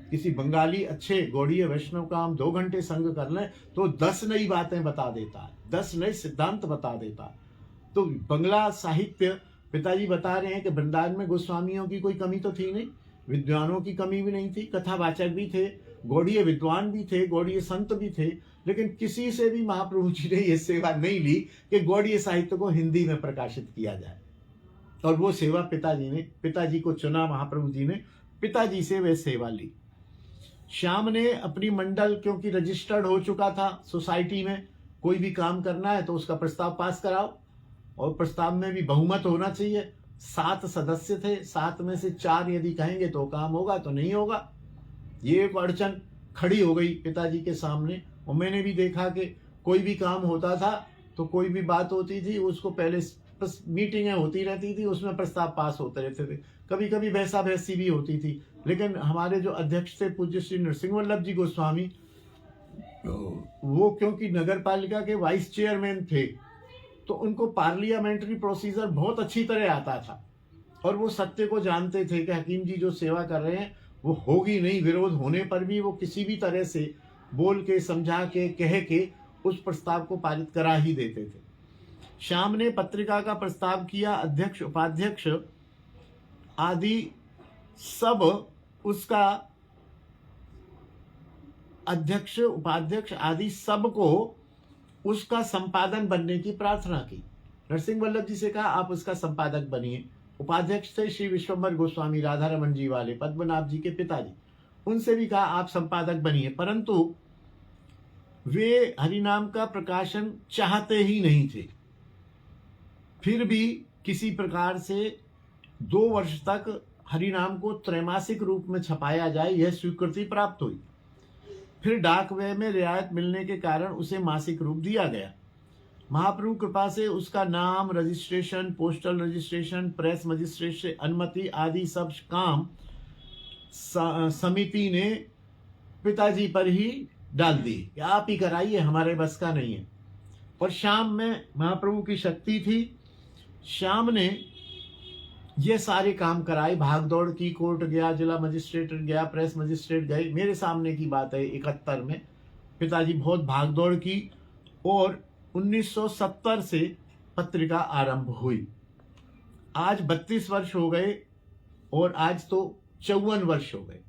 किसी बंगाली अच्छे गौड़ीय वैष्णव का हम 2 घंटे संग कर लें तो 10 नई बातें बता देता है, 10 नए सिद्धांत बता देता है। तो बंगला साहित्य, पिताजी बता रहे हैं कि वृंदावन में गोस्वामियों की कोई कमी तो थी नहीं, विद्वानों की कमी भी नहीं थी, कथावाचक भी थे, गौड़ीय विद्वान भी थे, गौड़ीय संत भी थे, लेकिन किसी से भी महाप्रभु जी ने यह सेवा नहीं ली कि गौड़ीय साहित्य को हिंदी में प्रकाशित किया जाए। और वो सेवा पिताजी को चुना महाप्रभु जी ने, पिताजी से वह सेवा ली। श्याम ने अपनी मंडल, क्योंकि रजिस्टर्ड हो चुका था सोसाइटी में, कोई भी काम करना है तो उसका प्रस्ताव पास कराओ, और प्रस्ताव में भी बहुमत होना चाहिए। 7 सदस्य थे, 7 में से 4 यदि कहेंगे तो काम होगा, तो नहीं होगा। ये एक अड़चन खड़ी हो गई पिताजी के सामने। और मैंने भी देखा कि कोई भी काम होता था तो कोई भी बात होती थी, उसको पहले मीटिंगें होती रहती थी, उसमें प्रस्ताव पास होते रहते थे, कभी कभी भैंसा भैंसी भी होती थी। लेकिन हमारे जो अध्यक्ष थे पूज्य श्री नरसिंह वल्लभ जी गोस्वामी, वो क्योंकि नगर पालिका के वाइस चेयरमैन थे, तो उनको पार्लियामेंट्री प्रोसीजर बहुत अच्छी तरह आता था, और वो सत्य को जानते थे कि हकीम जी जो सेवा कर रहे हैं वो होगी नहीं। विरोध होने पर भी वो किसी भी तरह से बोल के, समझा के, कह के उस प्रस्ताव को पारित करा ही देते थे। श्याम ने पत्रिका का प्रस्ताव किया, अध्यक्ष उपाध्यक्ष आदि सब उसका, अध्यक्ष उपाध्यक्ष आदि सबको उसका संपादन बनने की प्रार्थना की। नरसिंह वल्लभ जी से कहा आप उसका संपादक बनिए। उपाध्यक्ष थे श्री विश्वम्भर गोस्वामी राधारमण जी वाले, पद्मनाभ जी के पिताजी, उनसे भी कहा आप संपादक बनिए, परंतु वे हरिनाम का प्रकाशन चाहते ही नहीं थे। फिर भी किसी प्रकार से 2 वर्ष तक हरिनाम को त्रैमासिक रूप में छपाया जाए, यह स्वीकृति प्राप्त हुई। फिर डाक व्यय में रियायत मिलने के कारण उसे मासिक रूप दिया गया। महाप्रभु कृपा से उसका नाम, registration, postal registration, press magistrate अनुमति आदि सब काम समिति ने पिताजी पर ही डाल दी, आप ही कराइए, हमारे बस का नहीं है। और श्याम में महाप्रभु की शक्ति थी, श्याम ने ये सारे काम कराए, भाग दौड़ की, कोर्ट गया, जिला मजिस्ट्रेट गया, प्रेस मजिस्ट्रेट गए। मेरे सामने की बात है 71 में पिताजी बहुत भाग दौड़ की, और 1970 से पत्रिका आरंभ हुई। आज 32 वर्ष हो गए, और आज तो 54 वर्ष हो गए,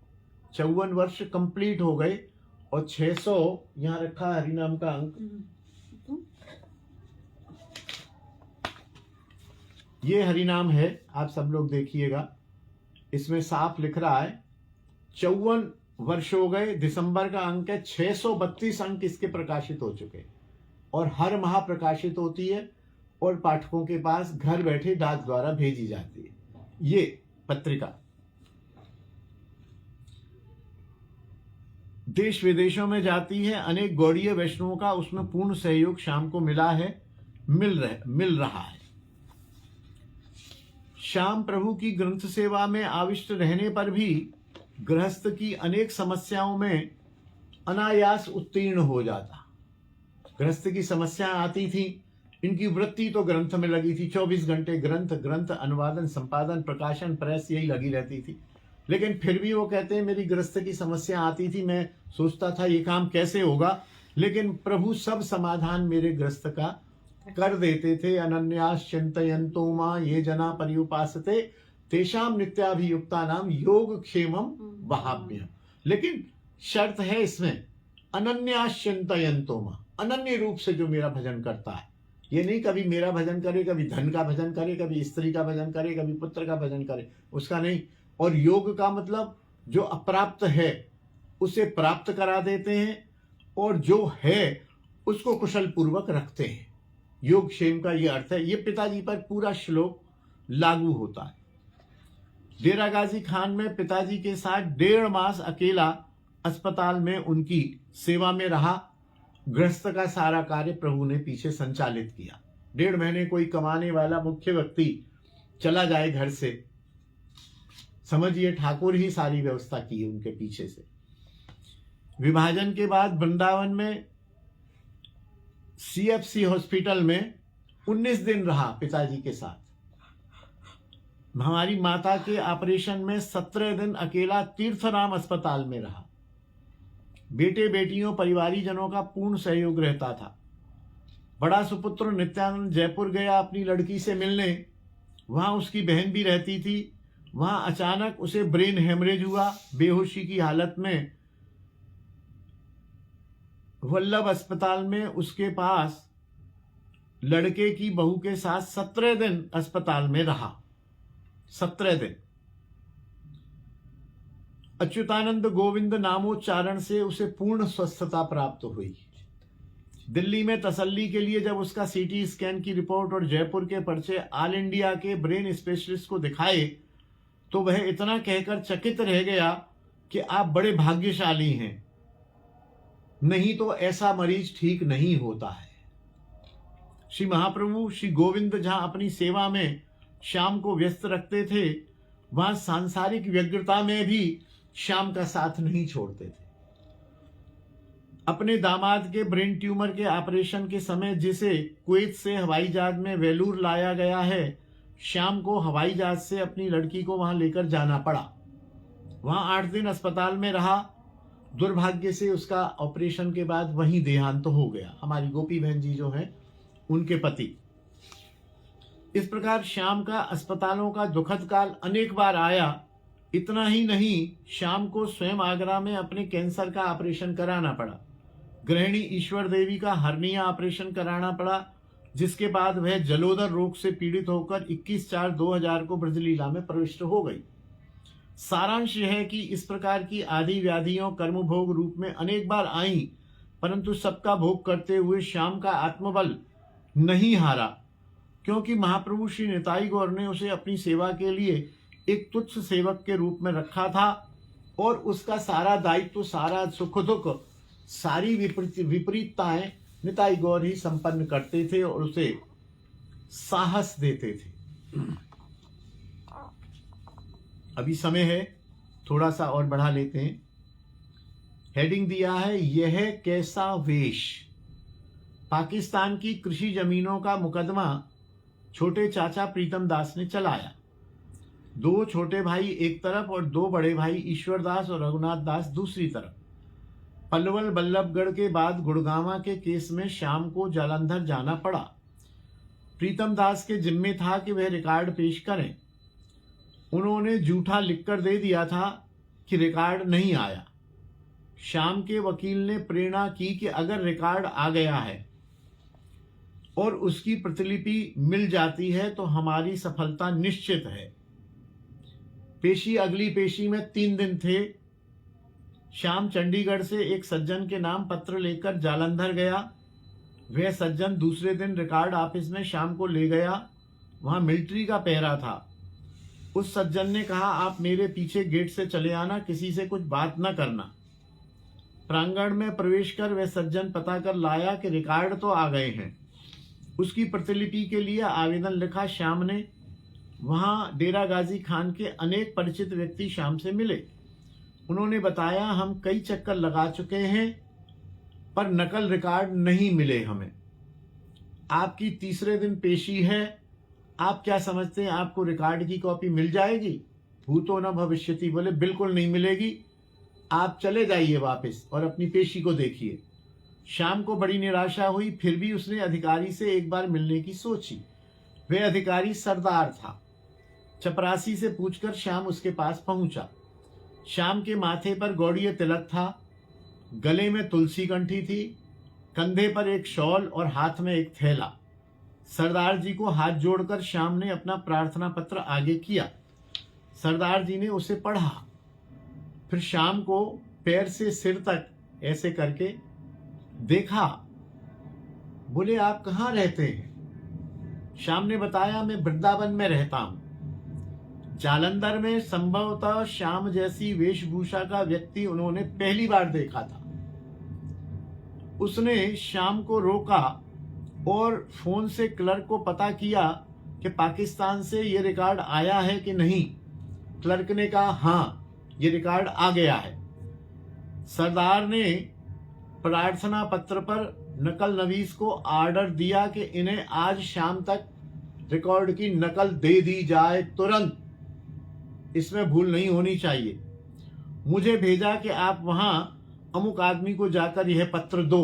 54 वर्ष कंप्लीट हो गए। और 600 यहाँ रखा हरिनाम का अंक, ये हरिनाम है, आप सब लोग देखिएगा, इसमें साफ लिख रहा है 54 वर्ष हो गए। दिसंबर का अंक है, 632 अंक इसके प्रकाशित हो चुके, और हर माह प्रकाशित होती है, और पाठकों के पास घर बैठे डाक द्वारा भेजी जाती है ये पत्रिका। देश विदेशों में जाती है, अनेक गौड़ीय वैष्णवों का उसमें पूर्ण सहयोग शाम को मिला है, मिल रहा है। श्याम प्रभु की ग्रंथ सेवा में आविष्ट रहने पर भी गृहस्थ की अनेक समस्याओं में अनायास उत्तीर्ण हो जाता। गृहस्थ की समस्या आती थी, इनकी वृत्ति तो ग्रंथ में लगी थी, 24 घंटे ग्रंथ अनुवादन, संपादन, प्रकाशन, प्रेस यही लगी रहती थी। लेकिन फिर भी वो कहते हैं मेरी गृहस्थ की समस्या आती थी, मैं सोचता था ये काम कैसे होगा, लेकिन प्रभु सब समाधान मेरे गृहस्थ का कर देते थे। अनन्यास चिंतयन्तो मां ये जना पर्युपासते तेषाम नित्याभियुक्ता नाम योग क्षेमम वहाभ्य। लेकिन शर्त है इसमें, अनन्यास चिंतयन्तो मां, अनन्य रूप से जो मेरा भजन करता है, ये नहीं कभी मेरा भजन करे, कभी धन का भजन करे, कभी स्त्री का भजन करे, कभी पुत्र का भजन करे, उसका नहीं। और योग का मतलब जो अप्राप्त है उसे प्राप्त करा देते हैं, और जो है उसको कुशल पूर्वक रखते हैं। योग क्षेम का ये अर्थ है। ये पिताजी पर पूरा श्लोक लागू होता है। डेरा गाजी खान में पिताजी के साथ 1.5 मास अकेला अस्पताल में उनकी सेवा में रहा। गृहस्थ का सारा कार्य प्रभु ने पीछे संचालित किया। 1.5 महीने कोई कमाने वाला मुख्य व्यक्ति चला जाए घर से, समझिए ठाकुर ही सारी व्यवस्था की है उनके पीछे से। विभाजन के बाद वृंदावन में CFC हॉस्पिटल में 19 दिन रहा पिताजी के साथ। हमारी माता के ऑपरेशन में 17 दिन अकेला तीर्थराम अस्पताल में रहा। बेटे बेटियों परिवारीजनों का पूर्ण सहयोग रहता था। बड़ा सुपुत्र नित्यानंद जयपुर गया अपनी लड़की से मिलने, वहां उसकी बहन भी रहती थी। वहां अचानक उसे ब्रेन हेमरेज हुआ, बेहोशी की हालत में वल्लभ अस्पताल में उसके पास लड़के की बहू के साथ 17 दिन अस्पताल में रहा। 17 दिन। अच्युतानंद गोविंद नामोच्चारण से उसे पूर्ण स्वस्थता प्राप्त हुई। दिल्ली में तसल्ली के लिए जब उसका सीटी स्कैन की रिपोर्ट और जयपुर के पर्चे ऑल इंडिया के ब्रेन स्पेशलिस्ट को दिखाए तो वह इतना कहकर चकित रह गया कि आप बड़े भाग्यशाली हैं, नहीं तो ऐसा मरीज ठीक नहीं होता है। श्री महाप्रभु श्री गोविंद जहां अपनी सेवा में श्याम को व्यस्त रखते थे, वहां सांसारिक व्यग्रता में भी श्याम का साथ नहीं छोड़ते थे। अपने दामाद के ब्रेन ट्यूमर के ऑपरेशन के समय जिसे कुवैत से हवाई जहाज में वेलूर लाया गया है, श्याम को हवाई जहाज से अपनी लड़की को वहां लेकर जाना पड़ा। वहां 8 दिन अस्पताल में रहा। दुर्भाग्य से उसका ऑपरेशन के बाद वहीं देहांत हो गया। हमारी गोपी बहन जी जो हैं उनके पति। इस प्रकार श्याम का अस्पतालों का दुखद काल अनेक बार आया। इतना ही नहीं, श्याम को स्वयं आगरा में अपने कैंसर का ऑपरेशन कराना पड़ा। गृहिणी ईश्वर देवी का हर्निया ऑपरेशन कराना पड़ा, जिसके बाद वह जलोदर रोग से पीड़ित होकर 21/4/2000 को ब्रजलीला में प्रविष्ट हो गई। सारांश यह है कि इस प्रकार की आदि व्याधियों कर्मभोग रूप में अनेक बार आई, परंतु सबका भोग करते हुए श्याम का आत्मबल नहीं हारा, क्योंकि महाप्रभु श्री निताई गौर ने उसे अपनी सेवा के लिए एक तुच्छ सेवक के रूप में रखा था और उसका सारा दायित्व, सारा सुख दुख, सारी विपरीतताएं निताई गौर ही संपन्न करते थे और उसे साहस देते थे। अभी समय है, थोड़ा सा और बढ़ा लेते हैं। हेडिंग दिया है, यह कैसा वेश। पाकिस्तान की कृषि जमीनों का मुकदमा छोटे चाचा प्रीतम दास ने चलाया। 2 छोटे भाई एक तरफ और 2 बड़े भाई ईश्वर दास और रघुनाथ दास दूसरी तरफ। पल्लवल बल्लभगढ़ के बाद गुड़गांवा के केस में श्याम को जालंधर जाना पड़ा। प्रीतम दास के जिम्मे था कि वह रिकॉर्ड पेश करें। उन्होंने झूठा लिखकर दे दिया था कि रिकॉर्ड नहीं आया। श्याम के वकील ने प्रेरणा की कि अगर रिकॉर्ड आ गया है और उसकी प्रतिलिपि मिल जाती है तो हमारी सफलता निश्चित है। पेशी अगली पेशी में 3 दिन थे। श्याम चंडीगढ़ से एक सज्जन के नाम पत्र लेकर जालंधर गया। वह सज्जन दूसरे दिन रिकॉर्ड ऑफिस में श्याम को ले गया। वहां मिलिट्री का पहरा था। उस सज्जन ने कहा, आप मेरे पीछे गेट से चले आना, किसी से कुछ बात न करना। प्रांगण में प्रवेश कर वह सज्जन पता कर लाया कि रिकॉर्ड तो आ गए हैं। उसकी प्रतिलिपि के लिए आवेदन लिखा श्याम ने। वहां डेरा गाजी खान के अनेक परिचित व्यक्ति श्याम से मिले। उन्होंने बताया, हम कई चक्कर लगा चुके हैं पर नकल रिकॉर्ड नहीं मिले हमें। आपकी तीसरे दिन पेशी है, आप क्या समझते हैं आपको रिकॉर्ड की कॉपी मिल जाएगी? भूतो न भविष्यति। बोले बिल्कुल नहीं मिलेगी, आप चले जाइए वापस और अपनी पेशी को देखिए। श्याम को बड़ी निराशा हुई, फिर भी उसने अधिकारी से एक बार मिलने की सोची। वह अधिकारी सरदार था। चपरासी से पूछकर श्याम उसके पास पहुंचा। श्याम के माथे पर गौड़ीय तिलक था, गले में तुलसी कंठी थी, कंधे पर एक शॉल और हाथ में एक थैला। सरदार जी को हाथ जोड़कर श्याम ने अपना प्रार्थना पत्र आगे किया। सरदार जी ने उसे पढ़ा। फिर श्याम को पैर से सिर तक ऐसे करके देखा। बोले, आप कहाँ रहते हैं? श्याम ने बताया, मैं वृंदावन में रहता हूं। जालंधर में संभवतः श्याम जैसी वेशभूषा का व्यक्ति उन्होंने पहली बार देखा था। उसने श्याम को रोका और फोन से क्लर्क को पता किया कि पाकिस्तान से ये रिकॉर्ड आया है कि नहीं। क्लर्क ने कहा, हाँ ये रिकॉर्ड आ गया है। सरदार ने प्रार्थना पत्र पर नकल नवीस को ऑर्डर दिया कि इन्हें आज शाम तक रिकॉर्ड की नकल दे दी जाए तुरंत, इसमें भूल नहीं होनी चाहिए। मुझे भेजा कि आप वहां अमुक आदमी को जाकर यह पत्र दो।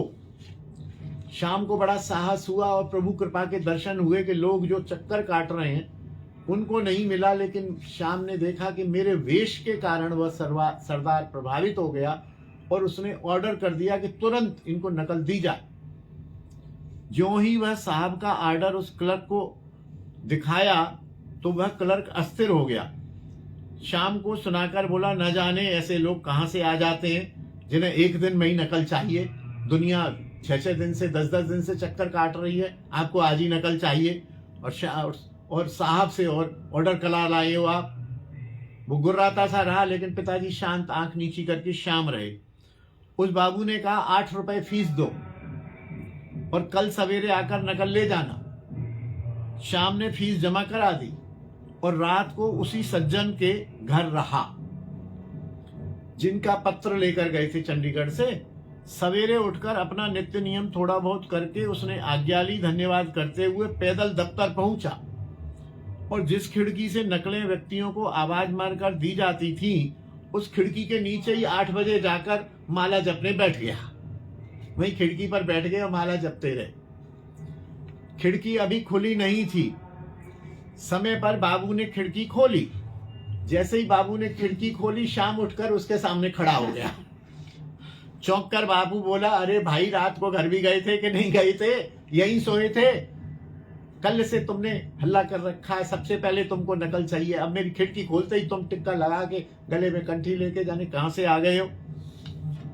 शाम को बड़ा साहस हुआ और प्रभु कृपा के दर्शन हुए कि लोग जो चक्कर काट रहे हैं उनको नहीं मिला, लेकिन श्याम ने देखा कि मेरे वेश के कारण वह सरदार प्रभावित हो गया और उसने ऑर्डर कर दिया कि तुरंत इनको नकल दी जाए। ज्यों ही वह साहब का ऑर्डर उस क्लर्क को दिखाया तो वह क्लर्क अस्थिर हो गया। शाम को सुनाकर बोला, न जाने ऐसे लोग कहाँ से आ जाते हैं जिन्हें एक दिन में ही नकल चाहिए। दुनिया 6-6 दिन से 10-10 दिन से चक्कर काट रही है, आपको आज ही नकल चाहिए और साहब से और ऑर्डर करा लाए हो आप। वो गुर्राता सा रहा, लेकिन पिताजी शांत आंख नीची करके शाम रहे। उस बाबू ने कहा, 8 रुपए फीस दो और कल सवेरे आकर नकल ले जाना। शाम ने फीस जमा करा दी और रात को उसी सज्जन के घर रहा जिनका पत्र लेकर गए थे चंडीगढ़ से। सवेरे उठकर अपना नित्य नियम थोड़ा बहुत करके उसने आज्ञा ली। धन्यवाद करते हुए पैदल दफ्तर पहुंचा और जिस खिड़की से नकलें व्यक्तियों को आवाज मारकर दी जाती थी, उस खिड़की के नीचे ही 8 बजे जाकर माला जपने बैठ गया। वही खिड़की पर बैठ गए और माला जपते रहे। खिड़की अभी खुली नहीं थी। समय पर बाबू ने खिड़की खोली। जैसे ही बाबू ने खिड़की खोली, शाम उठकर उसके सामने खड़ा हो गया। चौंक कर बाबू बोला, अरे भाई, रात को घर भी गए थे कि नहीं गए थे? यहीं सोए थे? कल से तुमने हल्ला कर रखा है, सबसे पहले तुमको नकल चाहिए। अब मेरी खिड़की खोलते ही तुम टिक्का लगा के गले में कंठी लेके जाने कहां से आ गए हो?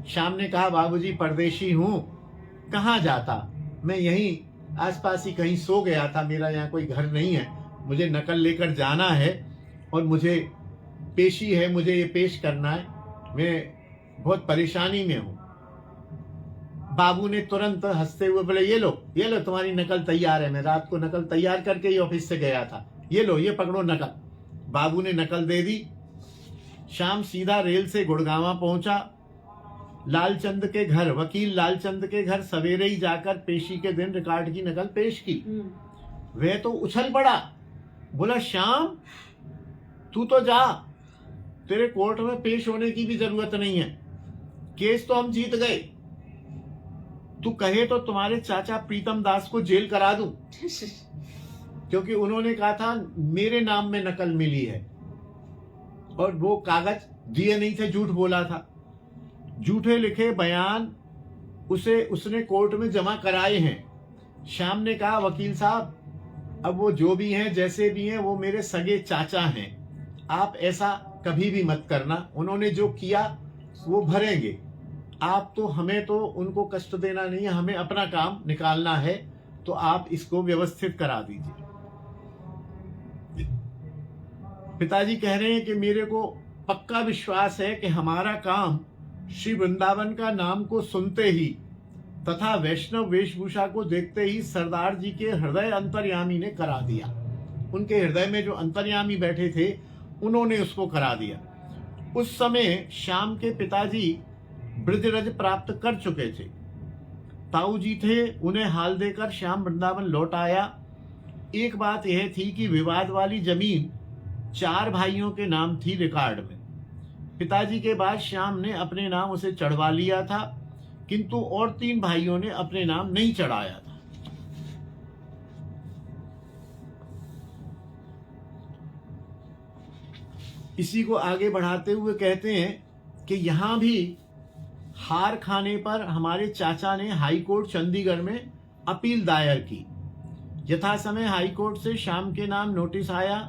शाम ने कहा, बाबूजी, परदेशी हूं, कहां जाता, मैं यहीं आसपास ही कहीं सो गया था। मेरा यहाँ कोई घर नहीं है, मुझे नकल लेकर जाना है और मुझे पेशी है, मुझे ये पेश करना है। मैं बहुत परेशानी में हूं। बाबू ने तुरंत हंसते हुए बोले, ये लो तुम्हारी नकल तैयार है। मैं रात को नकल तैयार करके ही ऑफिस से गया था। ये लो, ये पकड़ो नकल। बाबू ने नकल दे दी। शाम सीधा रेल से गुड़गांव पहुंचा। लालचंद के घर, वकील लालचंद के घर सवेरे ही जाकर पेशी के दिन रिकॉर्ड की नकल पेश की। वह तो उछल पड़ा, बोला, श्याम, तू तो जा, तेरे कोर्ट में पेश होने की भी जरूरत नहीं है, केस तो हम जीत गए। तू कहे तो तुम्हारे चाचा प्रीतम दास को जेल करा दूं, क्योंकि उन्होंने कहा था मेरे नाम में नकल मिली है और वो कागज दिए नहीं थे, झूठ बोला था। झूठे लिखे बयान उसने कोर्ट में जमा कराए हैं। श्याम ने कहा, वकील साहब, अब वो जो भी हैं, जैसे भी हैं, वो मेरे सगे चाचा हैं। आप ऐसा कभी भी मत करना। उन्होंने जो किया वो भरेंगे। आप तो, हमें तो उनको कष्ट देना नहीं है, हमें अपना काम निकालना है, तो आप इसको व्यवस्थित करा दीजिए। पिताजी कह रहे हैं कि मेरे को पक्का विश्वास है कि हमारा काम श्री वृंदावन का नाम को सुनते ही तथा वैष्णव वेशभूषा को देखते ही सरदार जी के हृदय अंतर्यामी ने करा दिया। उनके हृदय में जो अंतर्यामी बैठे थे, उन्होंने उसको करा दिया। उस समय श्याम के पिताजी ब्रजरज प्राप्त कर चुके थे। ताऊ जी थे, उन्हें हाल देकर श्याम वृंदावन लौट आया। एक बात यह थी कि विवाद वाली जमीन 4 भाइयों के नाम थी रिकॉर्ड में। पिताजी के बाद श्याम ने अपने नाम उसे चढ़वा लिया था, किंतु और 3 भाइयों ने अपने नाम नहीं चढ़ाया था। इसी को आगे बढ़ाते हुए कहते हैं कि यहां भी हार खाने पर हमारे चाचा ने हाई कोर्ट चंडीगढ़ में अपील दायर की। यथा समय हाई कोर्ट से श्याम के नाम नोटिस आया।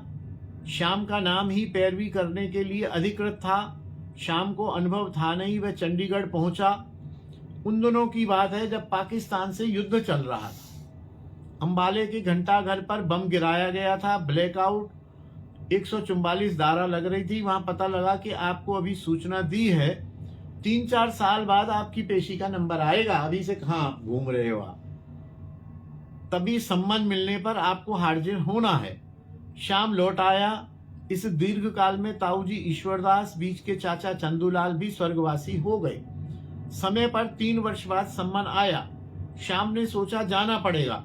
श्याम का नाम ही पैरवी करने के लिए अधिकृत था। श्याम को अनुभव था नहीं, वह चंडीगढ़ पहुंचा। उन दिनों की बात है जब पाकिस्तान से युद्ध चल रहा था। अंबाले के घंटाघर पर बम गिराया गया था। ब्लैकआउट 144 धारा लग रही थी। वहां पता लगा कि आपको अभी सूचना दी है, 3-4 साल बाद आपकी पेशी का नंबर आएगा, अभी से कहां घूम रहे हो आप, तभी सम्मान मिलने पर आपको हाजिर होना है। श्याम लौट आया। इस दीर्घ काल में ताऊ जी ईश्वरदास, बीच के चाचा चंदूलाल भी स्वर्गवासी हो गए। समय पर 3 वर्ष बाद सम्मान आया। श्याम ने सोचा जाना पड़ेगा।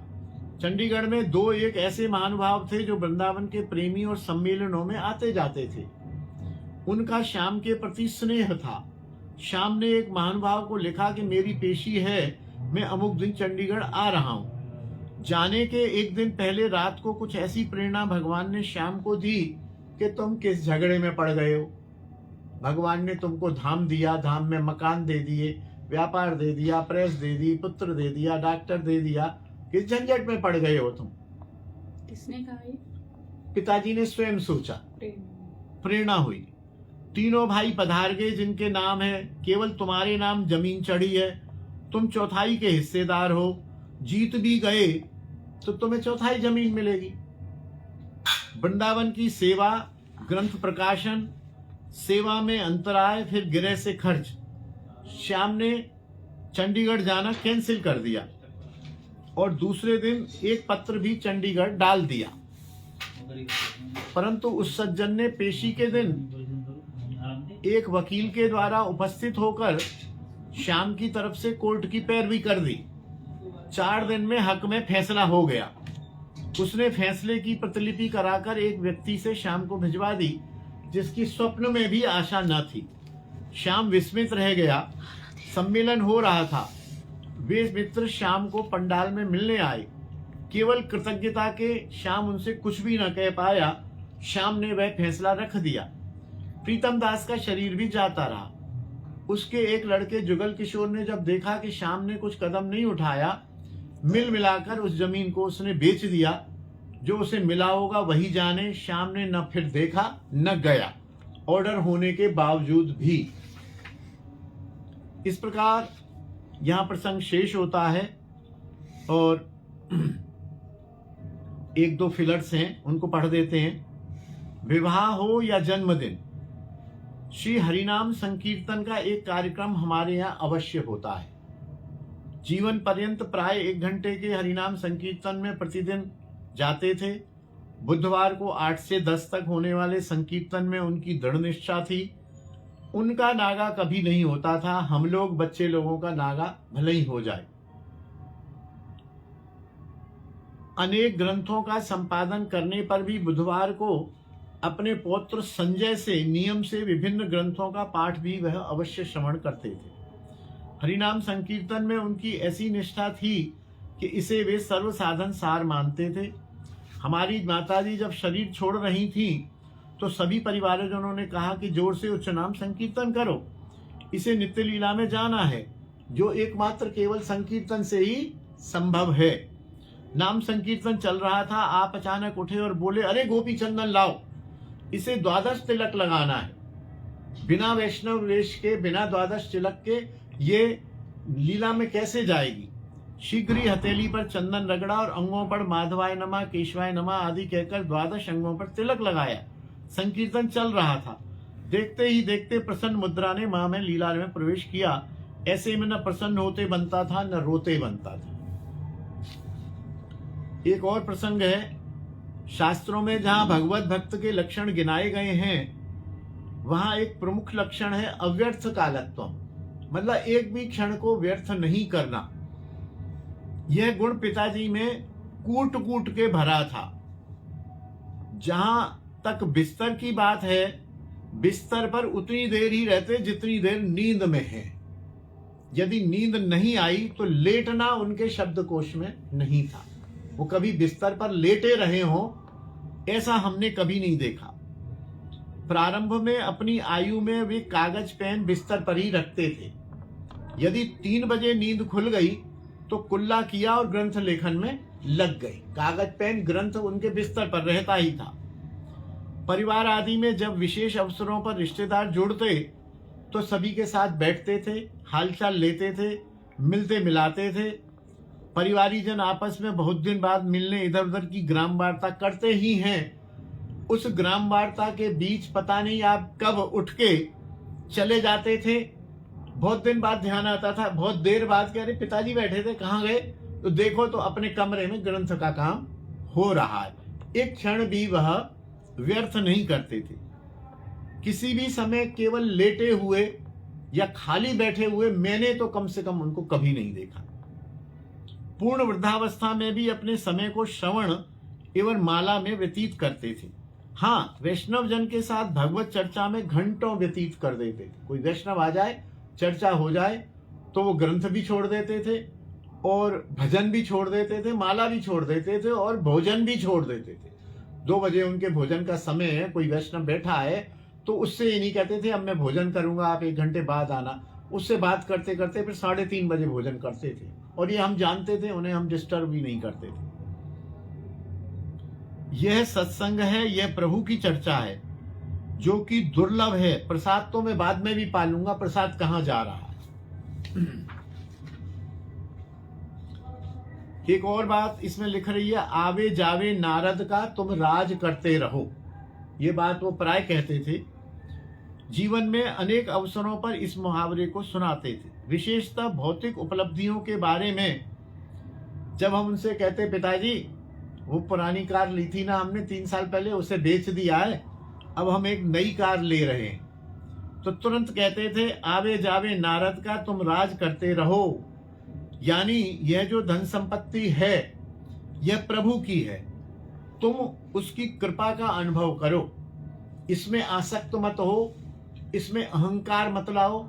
चंडीगढ़ में 2-1 ऐसे महानुभाव थे जो वृंदावन के प्रेमी और सम्मेलनों में आते जाते थे। उनका श्याम के प्रति स्नेह था। श्याम ने एक महानुभाव को लिखा कि मेरी पेशी है, मैं अमुक दिन चंडीगढ़ आ रहा हूं। जाने के एक दिन पहले रात को कुछ ऐसी प्रेरणा भगवान ने श्याम को दी कि तुम किस झगड़े में पड़ गए हो। भगवान ने तुमको धाम दिया, धाम में मकान दे दिए, व्यापार दे दिया, प्रेस दे दी, पुत्र दे दिया, डॉक्टर दे दिया, किस झंझट में पड़ गए हो तुम? किसने कहा ये? पिताजी ने स्वयं सोचा, प्रेरणा हुई। तीनों भाई पधार गए जिनके नाम है, केवल तुम्हारे नाम जमीन चढ़ी है, तुम चौथाई के हिस्सेदार हो, जीत भी गए तो तुम्हें चौथाई जमीन मिलेगी। वृंदावन की सेवा, ग्रंथ प्रकाशन, सेवा में अंतराय, फिर गिरह से खर्च, श्याम ने चंडीगढ़ जाना कैंसिल कर दिया और दूसरे दिन एक पत्र भी चंडीगढ़ डाल दिया। परंतु उस सज्जन ने पेशी के दिन एक वकील के द्वारा उपस्थित होकर श्याम की तरफ से कोर्ट की पैरवी कर दी। 4 दिन में हक में फैसला हो गया। उसने फैसले की प्रतिलिपि कराकर एक व्यक्ति से श्याम को भिजवा दी जिसकी स्वप्न में भी आशा न थी। श्याम विस्मित रह गया। सम्मेलन हो रहा था। वे मित्र श्याम को पंडाल में मिलने आए। केवल कृतज्ञता के श्याम उनसे कुछ भी न कह पाया। श्याम ने वह फैसला रख दिया। प्रीतम दास का शरीर भी जाता रहा। उसके एक लड़के जुगल किशोर ने जब देखा कि श्याम ने कुछ कदम नहीं उठाया, मिल मिलाकर उस जमीन को उसने बेच दिया। जो उसे मिला होगा वही जाने। श्याम ने न फिर देखा न गया, ऑर्डर होने के बावजूद भी। इस प्रकार यहां प्रसंग शेष होता है और 1-2 फिलर्स हैं, उनको पढ़ देते हैं। विवाह हो या जन्मदिन, श्री हरिनाम संकीर्तन का एक कार्यक्रम हमारे यहाँ अवश्य होता है। जीवन पर्यंत प्राय 1 घंटे के हरिनाम संकीर्तन में प्रतिदिन जाते थे। बुधवार को 8 से 10 तक होने वाले संकीर्तन में उनकी दृढ़ निष्ठा थी। उनका नागा कभी नहीं होता था। हम लोग बच्चे लोगों का नागा भले ही हो जाए। अनेक ग्रंथों का संपादन करने पर भी बुधवार को अपने पौत्र संजय से नियम से विभिन्न ग्रंथों का पाठ भी वह अवश्य श्रवण करते थे। हरिनाम संकीर्तन में उनकी ऐसी निष्ठा थी कि इसे वे सर्व साधन सार मानते थे। हमारी माताजी जब शरीर छोड़ रही थी तो सभी परिवारजनों ने कहा कि जोर से उच्च नाम संकीर्तन करो, इसे नित्य लीला में जाना है, जो एकमात्र केवल संकीर्तन से ही संभव है। नाम संकीर्तन चल रहा था। आप अचानक उठे और बोले, अरे गोपी चंदन लाओ, इसे 12 तिलक लगाना है। बिना वैष्णव वेश के, बिना 12 तिलक के ये लीला में कैसे जाएगी। शीघ्र ही हथेली पर चंदन रगड़ा और अंगों पर माधवाय नमः, केशवाय नमः आदि कहकर 12 अंगों पर तिलक लगाया। संकीर्तन चल रहा था। देखते ही देखते प्रसन्न मुद्रा ने मां में लीला में प्रवेश किया। ऐसे में न प्रसन्न होते बनता था न रोते बनता था। एक और प्रसंग है। शास्त्रों में जहां भगवत भक्त के लक्षण गिनाए गए हैं, वहां एक प्रमुख लक्षण है अव्यर्थ कालत्व, मतलब एक भी क्षण को व्यर्थ नहीं करना। यह गुण पिताजी में कूट कूट के भरा था। जहां तक बिस्तर की बात है, बिस्तर पर उतनी देर ही रहते जितनी देर नींद में है। यदि नींद नहीं आई तो लेटना उनके शब्दकोश में नहीं था। वो कभी बिस्तर पर लेटे रहे हों, ऐसा हमने कभी नहीं देखा। प्रारंभ में अपनी आयु में वे कागज पेन बिस्तर पर ही रखते थे। यदि 3 बजे नींद खुल गई तो कुल्ला किया और ग्रंथ लेखन में लग गए। कागज पेन ग्रंथ उनके बिस्तर पर रहता ही था। परिवार आदि में जब विशेष अवसरों पर रिश्तेदार जुड़ते तो सभी के साथ बैठते थे, हालचाल लेते थे, मिलते मिलाते थे। परिवारी जन आपस में बहुत दिन बाद मिलने इधर उधर की ग्राम वार्ता करते ही हैं। उस ग्राम वार्ता के बीच पता नहीं आप कब उठ के चले जाते थे। बहुत दिन बाद ध्यान आता था, बहुत देर बाद कह रहे पिताजी बैठे थे, कहाँ गए? तो देखो तो अपने कमरे में ग्रंथ का काम हो रहा है। एक क्षण भी वह व्यर्थ नहीं करते थे। किसी भी समय केवल लेटे हुए या खाली बैठे हुए मैंने तो कम से कम उनको कभी नहीं देखा। पूर्ण वृद्धावस्था में भी अपने समय को श्रवण एवं माला में व्यतीत करते थे। हाँ, वैष्णव जन के साथ भगवत चर्चा में घंटों व्यतीत कर देते थे। कोई वैष्णव आ जाए, चर्चा हो जाए तो वो ग्रंथ भी छोड़ देते थे और भजन भी छोड़ देते थे, माला भी छोड़ देते थे और भोजन भी छोड़ देते थे। 2 बजे उनके भोजन का समय है, कोई वैष्णव बैठा है तो उससे ये नहीं कहते थे अब मैं भोजन करूंगा, आप 1 घंटे बाद आना। उससे बात करते करते फिर 3:30 बजे भोजन करते थे और ये हम जानते थे, उन्हें हम डिस्टर्ब भी नहीं करते थे। यह सत्संग है, यह प्रभु की चर्चा है जो कि दुर्लभ है। प्रसाद तो मैं बाद में भी पालूंगा, प्रसाद कहां जा रहा है। एक और बात इसमें लिख रही है, आवे जावे नारद का तुम राज करते रहो। ये बात वो प्राय कहते थे। जीवन में अनेक अवसरों पर इस मुहावरे को सुनाते थे। विशेषतः भौतिक उपलब्धियों के बारे में जब हम उनसे कहते, पिताजी वो पुरानी कार ली थी ना हमने 3 साल पहले, उसे बेच दिया है, अब हम एक नई कार ले रहे हैं, तो तुरंत कहते थे, आवे जावे नारद का तुम राज करते रहो। यानी यह जो धन संपत्ति है यह प्रभु की है, तुम उसकी कृपा का अनुभव करो, इसमें आसक्त मत हो, इसमें अहंकार मत लाओ,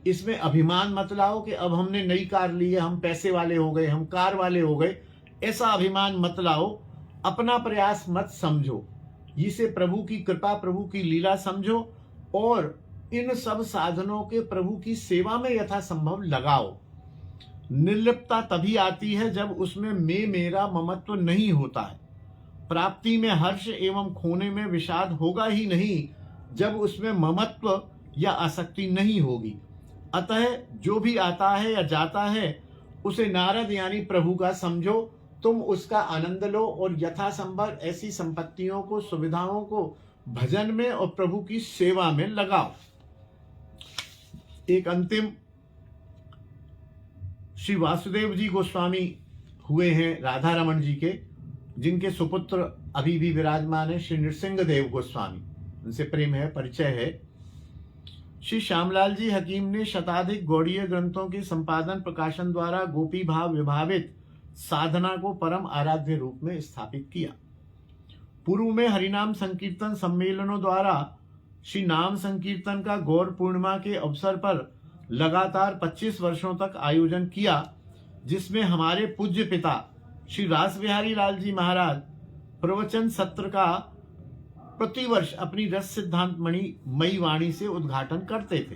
इसमें अभिमान मत लाओ कि अब हमने नई कार ली है, हम पैसे वाले हो गए, हम कार वाले हो गए, ऐसा अभिमान मत लाओ। अपना प्रयास मत समझो, इसे प्रभु की कृपा, प्रभु की लीला समझो और इन सब साधनों के प्रभु की सेवा में यथासंभव लगाओ। निर्लिप्तता तभी आती है जब उसमें मैं मेरा ममत्व नहीं होता है। प्राप्ति में हर्ष एवं खोने में विषाद होगा ही नहीं जब उसमें ममत्व या आसक्ति नहीं होगी। अतः जो भी आता है या जाता है उसे नारद यानी प्रभु का समझो, तुम उसका आनंद लो और यथासंभव ऐसी संपत्तियों को, सुविधाओं को भजन में और प्रभु की सेवा में लगाओ। एक अंतिम श्री वासुदेव जी गोस्वामी हुए हैं राधा रमन जी के, जिनके सुपुत्र अभी भी विराजमान है श्री नृसिंह देव गोस्वामी, उनसे प्रेम है, परिचय है। श्री श्यामलाल जी हकीम ने शताधिक गौड़ीय ग्रंथों के संपादन प्रकाशन द्वारा गोपी भाव विभावित साधना को परम आराध्य रूप में स्थापित किया। पूर्व में हरिनाम संकीर्तन सम्मेलनों द्वारा श्री नाम संकीर्तन का गौर पूर्णिमा के अवसर पर लगातार 25 वर्षों तक आयोजन किया, जिसमें हमारे पूज्य पिता श्री रास बिहारी लाल जी महाराज प्रवचन सत्र का प्रतिवर्ष अपनी रस सिद्धांत मई वाणी से उद्घाटन करते थे।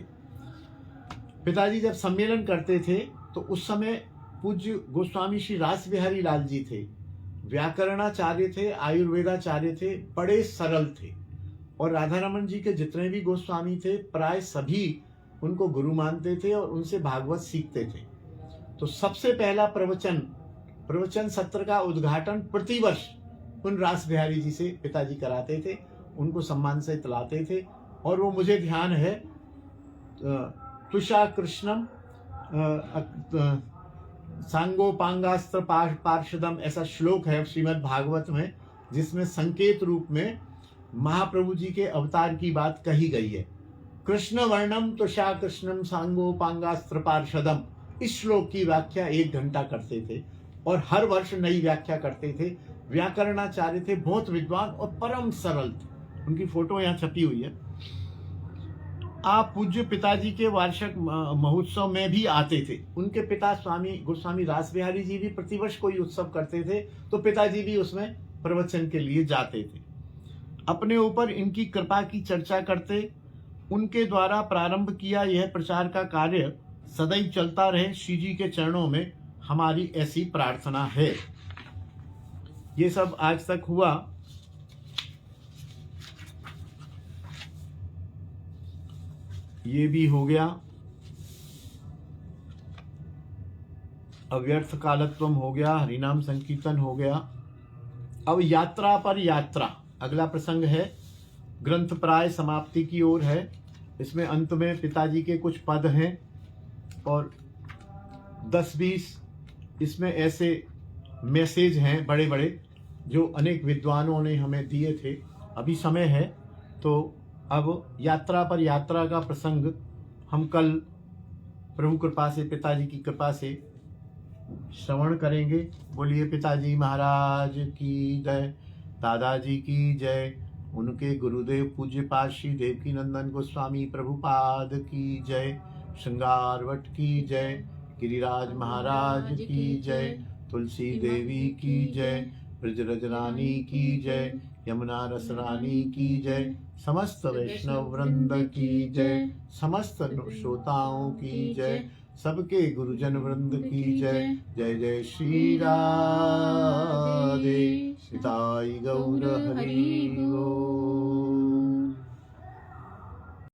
पिताजी जब सम्मेलन करते थे तो उस समय पूज्य गोस्वामी श्री रास बिहारी लाल जी थे, व्याकरणाचार्य थे, आयुर्वेदाचार्य थे, बड़े सरल थे और राधा रमन जी के जितने भी गोस्वामी थे प्राय सभी उनको गुरु मानते थे और उनसे भागवत सीखते थे। तो सबसे पहला प्रवचन सत्र का उद्घाटन प्रतिवर्ष उन रास बिहारी जी से पिताजी कराते थे, उनको सम्मान से तलाते थे। और वो मुझे ध्यान है, तुषा कृष्णम सांगोपांगास्त्र पार्षदम, ऐसा श्लोक है श्रीमद् भागवत में, जिसमें संकेत रूप में महाप्रभु जी के अवतार की बात कही गई है। कृष्ण वर्णम तुषा कृष्णम सांगोपांगास्त्र पार्षदम, इस श्लोक की व्याख्या 1 घंटा करते थे और हर वर्ष नई व्याख्या करते थे। व्याकरणाचार्य थे, बहुत विद्वान और परम सरल थे। उनकी फोटो यहाँ छपी हुई है। आप पूज्य पिताजी के वार्षिक महोत्सव में भी आते थे। उनके पिता स्वामी गोस्वामी रास बिहारी जी भी प्रतिवर्ष कोई उत्सव करते थे, तो पिताजी भी उसमें प्रवचन के लिए जाते थे। अपने ऊपर इनकी कृपा की चर्चा करते। उनके द्वारा प्रारंभ किया यह प्रचार का कार्य सदैव चलता रहे, श्री जी के चरणों में हमारी ऐसी प्रार्थना है। ये सब आज तक हुआ। ये भी हो गया, अव्यर्थ कालत्वम हो गया, हरिनाम संकीर्तन हो गया। अब यात्रा पर यात्रा अगला प्रसंग है। ग्रंथ प्राय समाप्ति की ओर है। इसमें अंत में पिताजी के कुछ पद हैं और 10-20 इसमें ऐसे मैसेज हैं बड़े बड़े जो अनेक विद्वानों ने हमें दिए थे। अभी समय है तो अब यात्रा पर यात्रा का प्रसंग हम कल प्रभु कृपा से, पिताजी की कृपा से श्रवण करेंगे। बोलिए पिताजी महाराज की जय, दादाजी की जय, उनके गुरुदेव पूज्य पाद श्री देवकी नंदन गोस्वामी प्रभुपाद की जय, श्रृंगारवट की जय, गिरिराज महाराज की जय, तुलसी देवी की जय, ब्रजरज रानी की जय, यमुना रस रानी की जय, समस्त वैष्णव वृंद की जय, समस्त श्रोताओं की जय, सबके गुरुजन वृंद की जय। जय जय श्री राधे। निताई गौर हरि बोल।